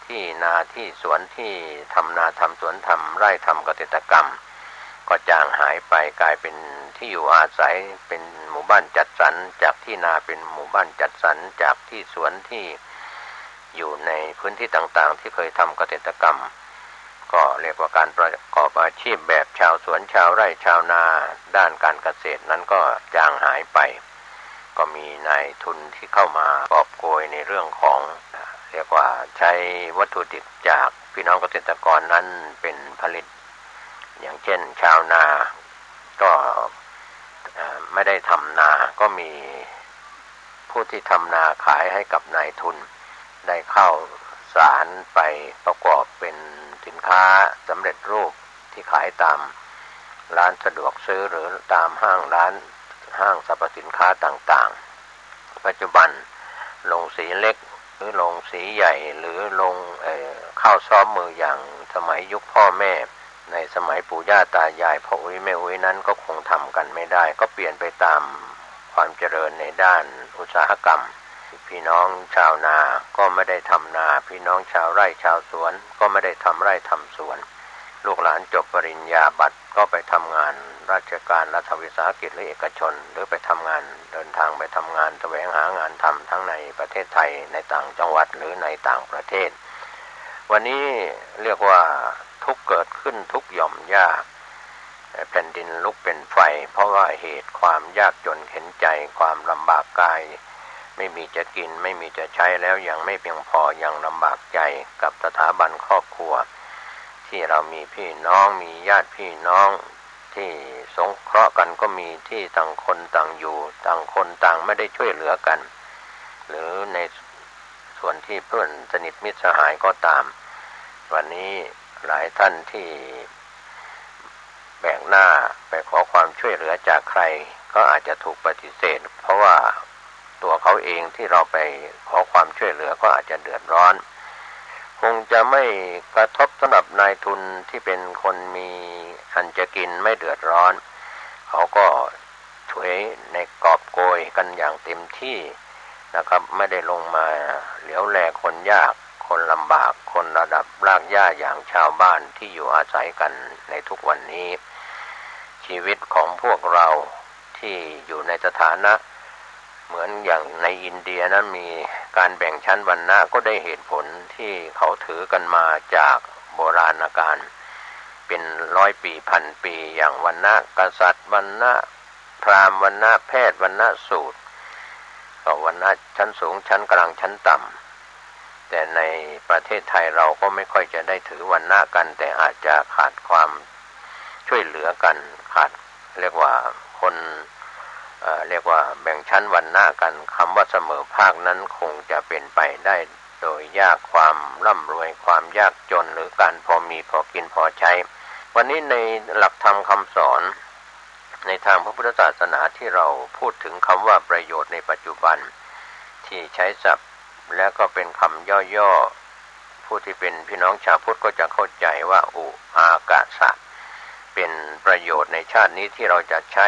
ที่นาที่สวนที่ทำนาทำสวนทำไร่ทำเกษตรกรรมก็จางหายไปกลายเป็นที่อยู่อาศัยเป็นหมู่บ้านจัดสรรจากที่นาเป็นหมู่บ้านจัดสรรจากที่สวนที่อยู่ในพื้นที่ต่างๆที่เคยทำเกษตรกรรมก็เรียกว่าการประกอบอาชีพแบบชาวสวนชาวไร่ชาวนาด้านการเกษตรนั้นก็จางหายไปก็มีนายทุนที่เข้ามากอบโกยในเรื่องของเรียกว่าใช้วัตถุดิบจากพี่น้องเกษตรกรนั้นเป็นผลิตอย่างเช่นชาวนาก็ไม่ได้ทำนาก็มีผู้ที่ทำนาขายให้กับนายทุนได้เข้าสารไปประกอบเป็นสินค้าสำเร็จรูปที่ขายตามร้านสะดวกซื้อหรือตามห้างสรรพสินค้าต่างๆปัจจุบันโรงสีเล็กหรือโรงสีใหญ่หรือโรงข้าวซ้อมมืออย่างสมัยยุคพ่อแม่ในสมัยปู่ย่าตายายพ่ออุ้ยแม่อุ้ยนั้นก็คงทำกันไม่ได้ก็เปลี่ยนไปตามความเจริญในด้านอุตสาหกรรมพี่น้องชาวนาก็ไม่ได้ทำนาพี่น้องชาวไร่ชาวสวนก็ไม่ได้ทำไร่ทำสวนลูกหลานจบปริญญาบัตรก็ไปทำงานราชการรัฐวิสาหกิจหรือเอกชนหรือไปทำงานเดินทางไปทำงานแสวงหางานทำทั้งในประเทศไทยในต่างจังหวัดหรือในต่างประเทศวันนี้เรียกว่าทุกเกิดขึ้นทุกหย่อมหญ้าแผ่นดินลุกเป็นไฟเพราะว่าเหตุความยากจนเข็ญใจความลำบากกายไม่มีจะกินไม่มีจะใช้แล้วยังไม่เพียงพอยังลำบากใจกับสถาบันครอบครัวที่เรามีพี่น้องมีญาติพี่น้องที่สงเคราะห์กันก็มีที่ต่างคนต่างอยู่ต่างคนต่างไม่ได้ช่วยเหลือกันหรือในส่วนที่เพื่อนสนิทมิตรสหายก็ตามวันนี้หลายท่านที่แบกหน้าไปขอความช่วยเหลือจากใครก็อาจจะถูกปฏิเสธเพราะว่าตัวเขาเองที่เราไปขอความช่วยเหลือก็อาจจะเดือดร้อนคงจะไม่กระทบสำหรับนายทุนที่เป็นคนมีอันจะกินไม่เดือดร้อนเขาก็ช่วยในกอบโกยกันอย่างเต็มที่นะครับไม่ได้ลงมาเหลียวแลคนยากคนลำบากคนระดับรากหญ้าอย่างชาวบ้านที่อยู่อาศัยกันในทุกวันนี้ชีวิตของพวกเราที่อยู่ในสถานะเหมือนอย่างในอินเดียนั้นมีการแบ่งชั้นวรรณะก็ได้เหตุผลที่เขาถือกันมาจากโบราณกาลเป็น100 ปีพันปีอย่างวรรณะกษัตริย์วรรณะพราหมณ์วรรณะแพทย์วรรณะสูตรก็วรรณะชั้นสูงชั้นกลางชั้นต่ำ แต่ในประเทศไทยเราก็ไม่ค่อยจะได้ถือวรรณะกันแต่อาจจะขาดความช่วยเหลือกันขาดเรียกว่าคนเรียกว่าแบ่งชั้นวรรณะกันคำว่าเสมอภาคนั้นคงจะเป็นไปได้โดยยากความร่ำรวยความยากจนหรือการพอมีพอกินพอใช้วันนี้ในหลักธรรมคำสอนในทางพระพุทธศาสนาที่เราพูดถึงคำว่าประโยชน์ในปัจจุบันที่ใช้ศัพท์และก็เป็นคำย่อๆผู้ที่เป็นพี่น้องชาวพุทธก็จะเข้าใจว่าอุอากาสะเป็นประโยชน์ในชาตินี้ที่เราจะใช้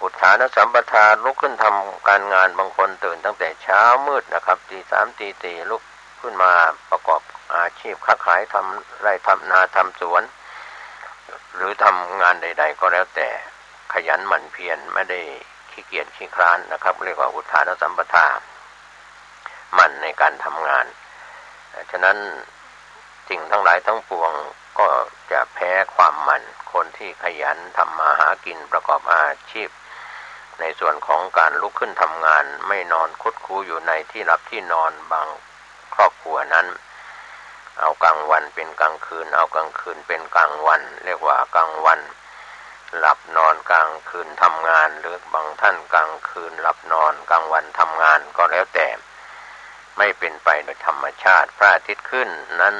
อุทธานสัมปทาลุกขึ้นทำการงานบางคนตื่นตั้งแต่เช้ามืดนะครับตีสามตีสี่ลุกขึ้นมาประกอบอาชีพค้าขายทำไร่ทำนาทำสวนหรือทำงานใดๆก็แล้วแต่ขยันหมั่นเพียรไม่ได้ขี้เกียจขี้คร้านนะครับเรียกว่าอุทธานสัมปทาหมั่นในการทำงานฉะนั้นสิ่งทั้งหลายทั้งปวงก็จะแพ้ความหมั่นคนที่ขยันทำมาหากินประกอบอาชีพในส่วนของการลุกขึ้นทำงานไม่นอนคุดคู้อยู่ในที่หลับที่นอนบางครอบครัวนั้นเอากลางวันเป็นกลางคืนเอากลางคืนเป็นกลางวันเรียกว่ากลางวันหลับนอนกลางคืนทำงานหรือบางท่านกลางคืนหลับนอนกลางวันทำงานก็แล้วแต่ไม่เป็นไปโดยธรรมชาติพระอาทิตย์ขึ้นนั้น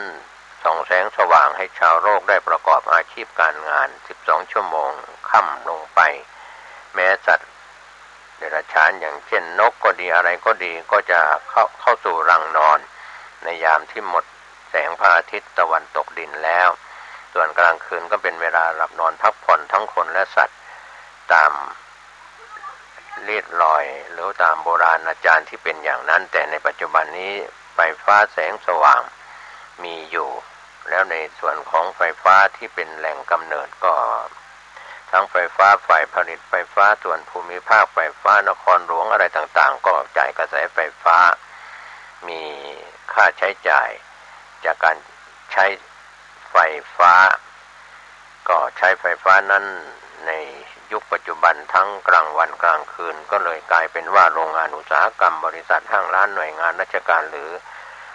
ส่องแสงสว่างให้ชาวโลกได้ประกอบอาชีพการงาน12ชั่วโมงค่ำลงไปแม้สัตว์เดรัจฉานอย่างเช่นนกก็ดีอะไรก็ดีก็จะเข้าสู่รังนอนในยามที่หมดแสงพระอาทิตย์ตะวันตกดินแล้วส่วนกลางคืนก็เป็นเวลาหลับนอนพักผ่อนทั้งคนและสัตว์ตามเลียดลอยหรือตามโบราณอาจารย์ที่เป็นอย่างนั้นแต่ในปัจจุบันนี้ไฟฟ้าแสงสว่างมีอยู่แล้วในส่วนของไฟฟ้าที่เป็นแหล่งกำเนิดก็ทั้งไฟฟ้าฝ่ายผลิตไฟฟ้าส่วนภูมิภาคไฟฟ้านครหลวงอะไรต่างๆก็จ่ายกระแสไฟฟ้ามีค่าใช้จ่ายจากการใช้ไฟฟ้าก็ใช้ไฟฟ้านั้นในยุคปัจจุบันทั้งกลางวันกลางคืนก็เลยกลายเป็นว่าโรงงานอุตสาหกรรมบริษัทห้างร้านหน่วยงานราชการหรือ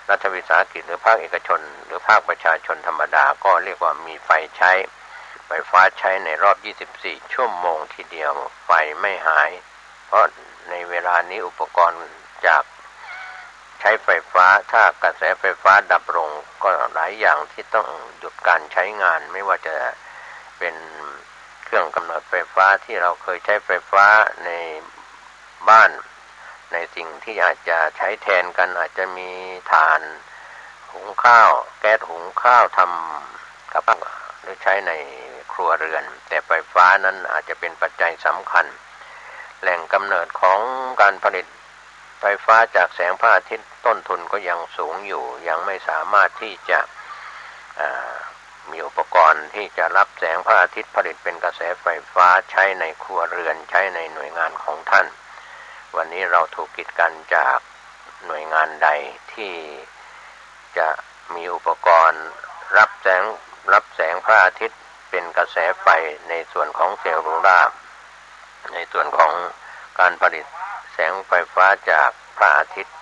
รัฐวิสาหกิจหรือภาคเอกชนหรือภาคประชาชนธรรมดาก็เรียกว่ามีไฟใช้ไฟฟ้าใช้ในรอบ24ชั่วโมงทีเดียวไฟไม่หายเพราะในเวลานี้อุปกรณ์จากใช้ไฟฟ้าถ้ากระแสไฟฟ้าดับลงก็หลายอย่างที่ต้องหยุดการใช้งานไม่ว่าจะเป็นเครื่องกำเนิดไฟฟ้าที่เราเคยใช้ไฟฟ้าในบ้านในสิ่งที่อาจจะใช้แทนกันอาจจะมีถ่านหุงข้าวแก๊สหุงข้าวทำกับหรือใช้ในครัวเรือนแต่ไฟฟ้านั้นอาจจะเป็นปัจจัยสำคัญแหล่งกำเนิดของการผลิตไฟฟ้าจากแสงพระอาทิตย์ต้นทุนก็ยังสูงอยู่ยังไม่สามารถที่จะมีอุปกรณ์ที่จะรับแสงพระอาทิตย์ผลิตเป็นกระแสไฟฟ้าใช้ในครัวเรือนใช้ในหน่วยงานของท่านวันนี้เราถูกกีดกันจากหน่วยงานใดที่จะมีอุปกรณ์รับแสงพระอาทิตย์เป็นกระแสไฟในส่วนของเซลลูล่าในส่วนของการผลิตแสงไฟฟ้าจากพระอาทิตย์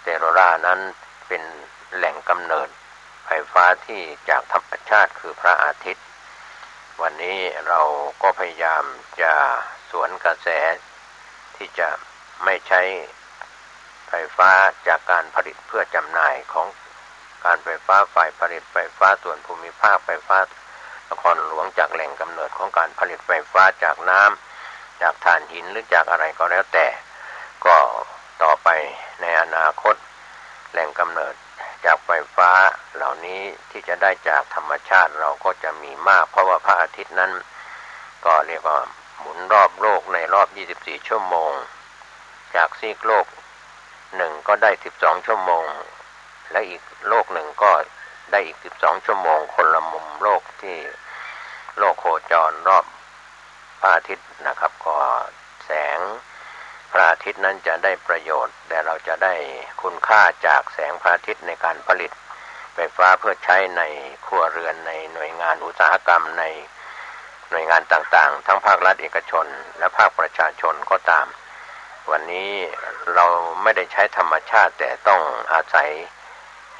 เซลลูล่านั้นเป็นแหล่งกำเนิดไฟฟ้าที่จากธรรมชาติคือพระอาทิตย์วันนี้เราก็พยายามจะสวนกระแสที่จะไม่ใช้ไฟฟ้าจากการผลิตเพื่อจำหน่ายของการไฟฟ้าฝ่ายผลิตไฟฟ้าส่วนภูมิภาคไฟฟ้านครหลวงจากแหล่งกำเนิดของการผลิตไฟฟ้าจากน้ำจากถ่านหินหรือจากอะไรก็แล้วแต่ก็ต่อไปในอนาคตแหล่งกำเนิดจากไฟฟ้าเหล่านี้ที่จะได้จากธรรมชาติเราก็จะมีมากเพราะว่าพระอาทิตย์นั้นก็เรียกว่าหมุนรอบโลกในรอบ24ชั่วโมงจากซีกโลกหนึ่งก็ได้12ชั่วโมงและอีกโลกหนึ่งก็ได้อีก12ชั่วโมงคนละมุมโลกที่โลกโคจรรอบพระอาทิตย์นะครับก็แสงพระอาทิตย์นั้นจะได้ประโยชน์แต่เราจะได้คุณค่าจากแสงพระอาทิตย์ในการผลิตไฟฟ้าเพื่อใช้ในครัวเรือนในหน่วยงานอุตสาหกรรมในหน่วยงานต่างๆทั้งภาครัฐเอกชนและภาคประชาชนก็ตาม วันนี้เราไม่ได้ใช้ธรรมชาติแต่ต้องอาศัย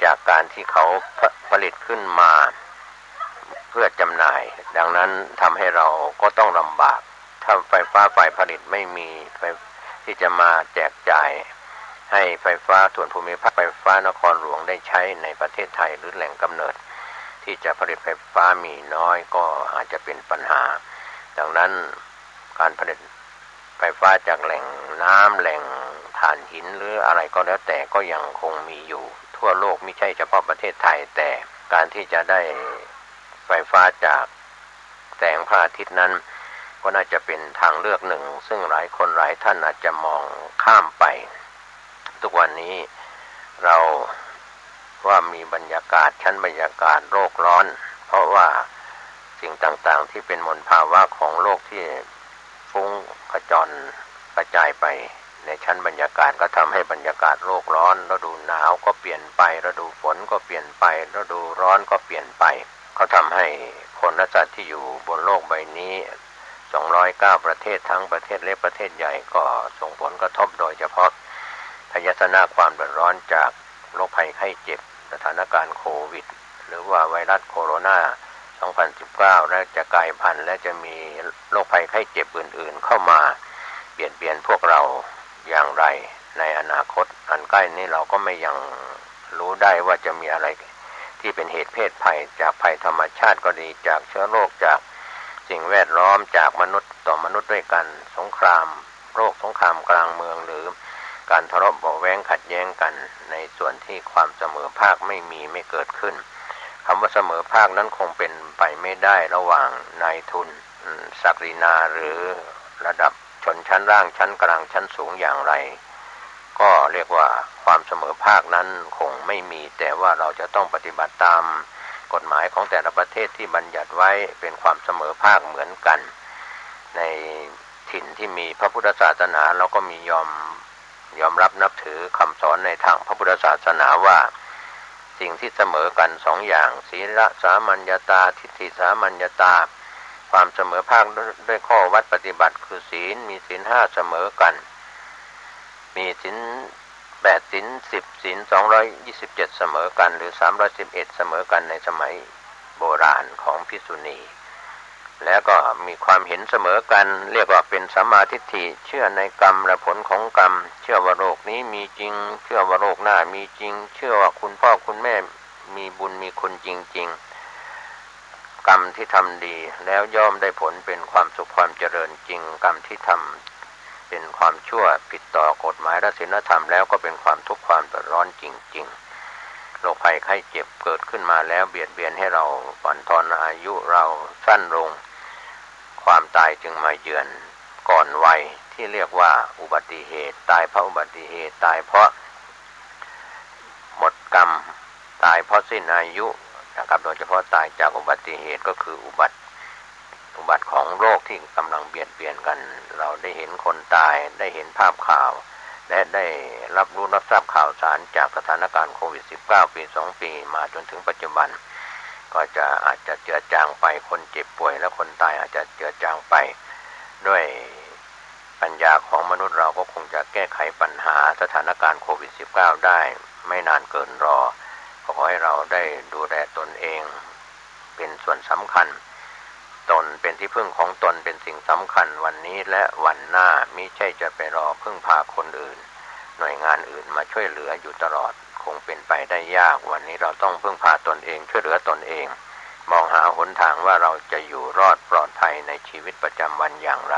จากการที่เขาผลิตขึ้นมาเพื่อจำหน่ายดังนั้นทำให้เราก็ต้องลำบากถ้าไฟฟ้าฝ่ายผลิตไม่มีที่จะมาแจกจ่ายให้ไฟฟ้าส่วนภูมิภาคไฟฟ้านครหลวงได้ใช้ในประเทศไทยหรือแหล่งกำเนิดที่จะผลิตไฟฟ้ามีน้อยก็อาจจะเป็นปัญหาดังนั้นการผลิตไฟฟ้าจากแหล่งน้ำแหล่งถ่านหินหรืออะไรก็แล้วแต่ก็ยังคงมีอยู่ทั่วโลกไม่ใช่เฉพาะประเทศไทยแต่การที่จะได้ไฟฟ้าจากแสงพระอาทิตย์นั้นก็น่าจะเป็นทางเลือกหนึ่งซึ่งหลายคนหลายท่านอาจจะมองข้ามไปทุกวันนี้เราว่ามีบรรยากาศชั้นบรรยากาศโลกร้อนเพราะว่าสิ่งต่างๆที่เป็นมลภาวะของโลกที่ฟุ้งกระจรกระจายไปในชั้นบรรยากาศก็ทำให้บรรยากาศโลกร้อนฤดูหนาวก็เปลี่ยนไปฤดูฝนก็เปลี่ยนไปฤดูร้อนก็เปลี่ยนไปเขาทำให้คนและสัตว์ที่อยู่บนโลกใบนี้209ประเทศทั้งประเทศเล็กประเทศใหญ่ก็ส่งผลกระทบโดยเฉพาะพยาธินาความเดือดร้อนจากโรคภัยไข้เจ็บสถานการณ์โควิดหรือว่าไวรัสโคโรนา2019และจะกลายพันธุ์และจะมีโรคภัยไข้เจ็บอื่นๆเข้ามาเปลี่ยนพวกเราอย่างไรในอนาคตอันใกล้นี้เราก็ไม่ยังรู้ได้ว่าจะมีอะไรที่เป็นเหตุเพศภัยจากภัยธรรมชาติก็ดีจากเชื้อโรคจากสิ่งแวดล้อมจากมนุษย์ต่อมนุษย์ด้วยกันสงครามโรคสงครามกลางเมืองหรือการทะเลาะเบาะแว้งขัดแย้งกันในส่วนที่ความเสมอภาคไม่เกิดขึ้นคำว่าเสมอภาคนั้นคงเป็นไปไม่ได้ระหว่างนายทุนศักดินาหรือระดับชนชั้นล่างชั้นกลางชั้นสูงอย่างไรก็เรียกว่าความเสมอภาคนั้นคงไม่มีแต่ว่าเราจะต้องปฏิบัติตามกฎหมายของแต่ละประเทศที่บัญญัติไว้เป็นความเสมอภาคเหมือนกันในถิ่นที่มีพระพุทธศาสนาเราก็มียอมรับนับถือคำสอนในทางพระพุทธศาสนาว่าสิ่งที่เสมอกันสองอย่างศีลสามัญญตาทิฏฐิสามัญญตาความเสมอภาคด้วยข้อวัดปฏิบัติคือศีลมีศีล5เสมอกันมีศีล8ศีล10ศีล227เสมอกันหรือ311เสมอกันในสมัยโบราณของภิกษุณีแล้วก็มีความเห็นเสมอกันเรียกว่าเป็นสัมมาทิฏฐิเชื่อในกรรมและผลของกรรมเชื่อว่าโลกนี้มีจริงเชื่อว่าโลกหน้ามีจริงเชื่อว่าคุณพ่อคุณแม่มีบุญมีคุณจริงๆกรรมที่ทำดีแล้วย่อมได้ผลเป็นความสุขความเจริญจริงกรรมที่ทำเป็นความชั่วผิดต่อกฎหมายและศีลธรรมแล้วก็เป็นความทุกข์ความเดือดร้อนจริงๆโรคภัยไข้เจ็บเกิดขึ้นมาแล้วเบียดเบียนให้เราบั่นทอนอายุเราสั้นลงความตายจึงมาเยือนก่อนวัยที่เรียกว่าอุบัติเหตุตายเพราะอุบัติเหตุตายเพราะหมดกรรมตายเพราะสิ้นอายุนะครับโดยเฉพาะตายจากอุบัติเหตุก็คืออุบัติของโรคที่กำลังเบียดเบียนกันเราได้เห็นคนตายได้เห็นภาพข่าวและได้รับทราบข่าวสารจากสถานการณ์โควิด-19 ปี2ปีมาจนถึงปัจจุบันก็อาจจะเจือจางไปคนเจ็บป่วยและคนตายอาจจะเจือจางไปด้วยปัญญาของมนุษย์เราก็คงจะแก้ไขปัญหาสถานการณ์โควิด-19 ได้ไม่นานเกินรอขอให้เราได้ดูแลตนเองเป็นส่วนสำคัญตนเป็นที่พึ่งของตนเป็นสิ่งสำคัญวันนี้และวันหน้ามิใช่จะไปรอพึ่งพาคนอื่นหน่วยงานอื่นมาช่วยเหลืออยู่ตลอดคงเป็นไปได้ยากวันนี้เราต้องพึ่งพาตนเองช่วยเหลือตนเองมองหาหนทางว่าเราจะอยู่รอดปลอดภัยในชีวิตประจำวันอย่างไร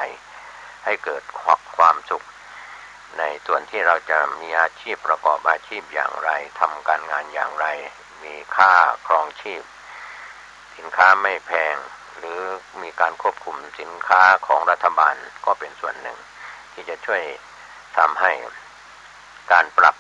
ให้เกิดความสุขในส่วนที่เราจะมีอาชีพประกอบอาชีพอย่างไรทำการงานอย่างไรมีค่าครองชีพสินค้าไม่แพงหรือมีการควบคุมสินค้าของรัฐบาลก็เป็นส่วนหนึ่งที่จะช่วยทำให้การปรับ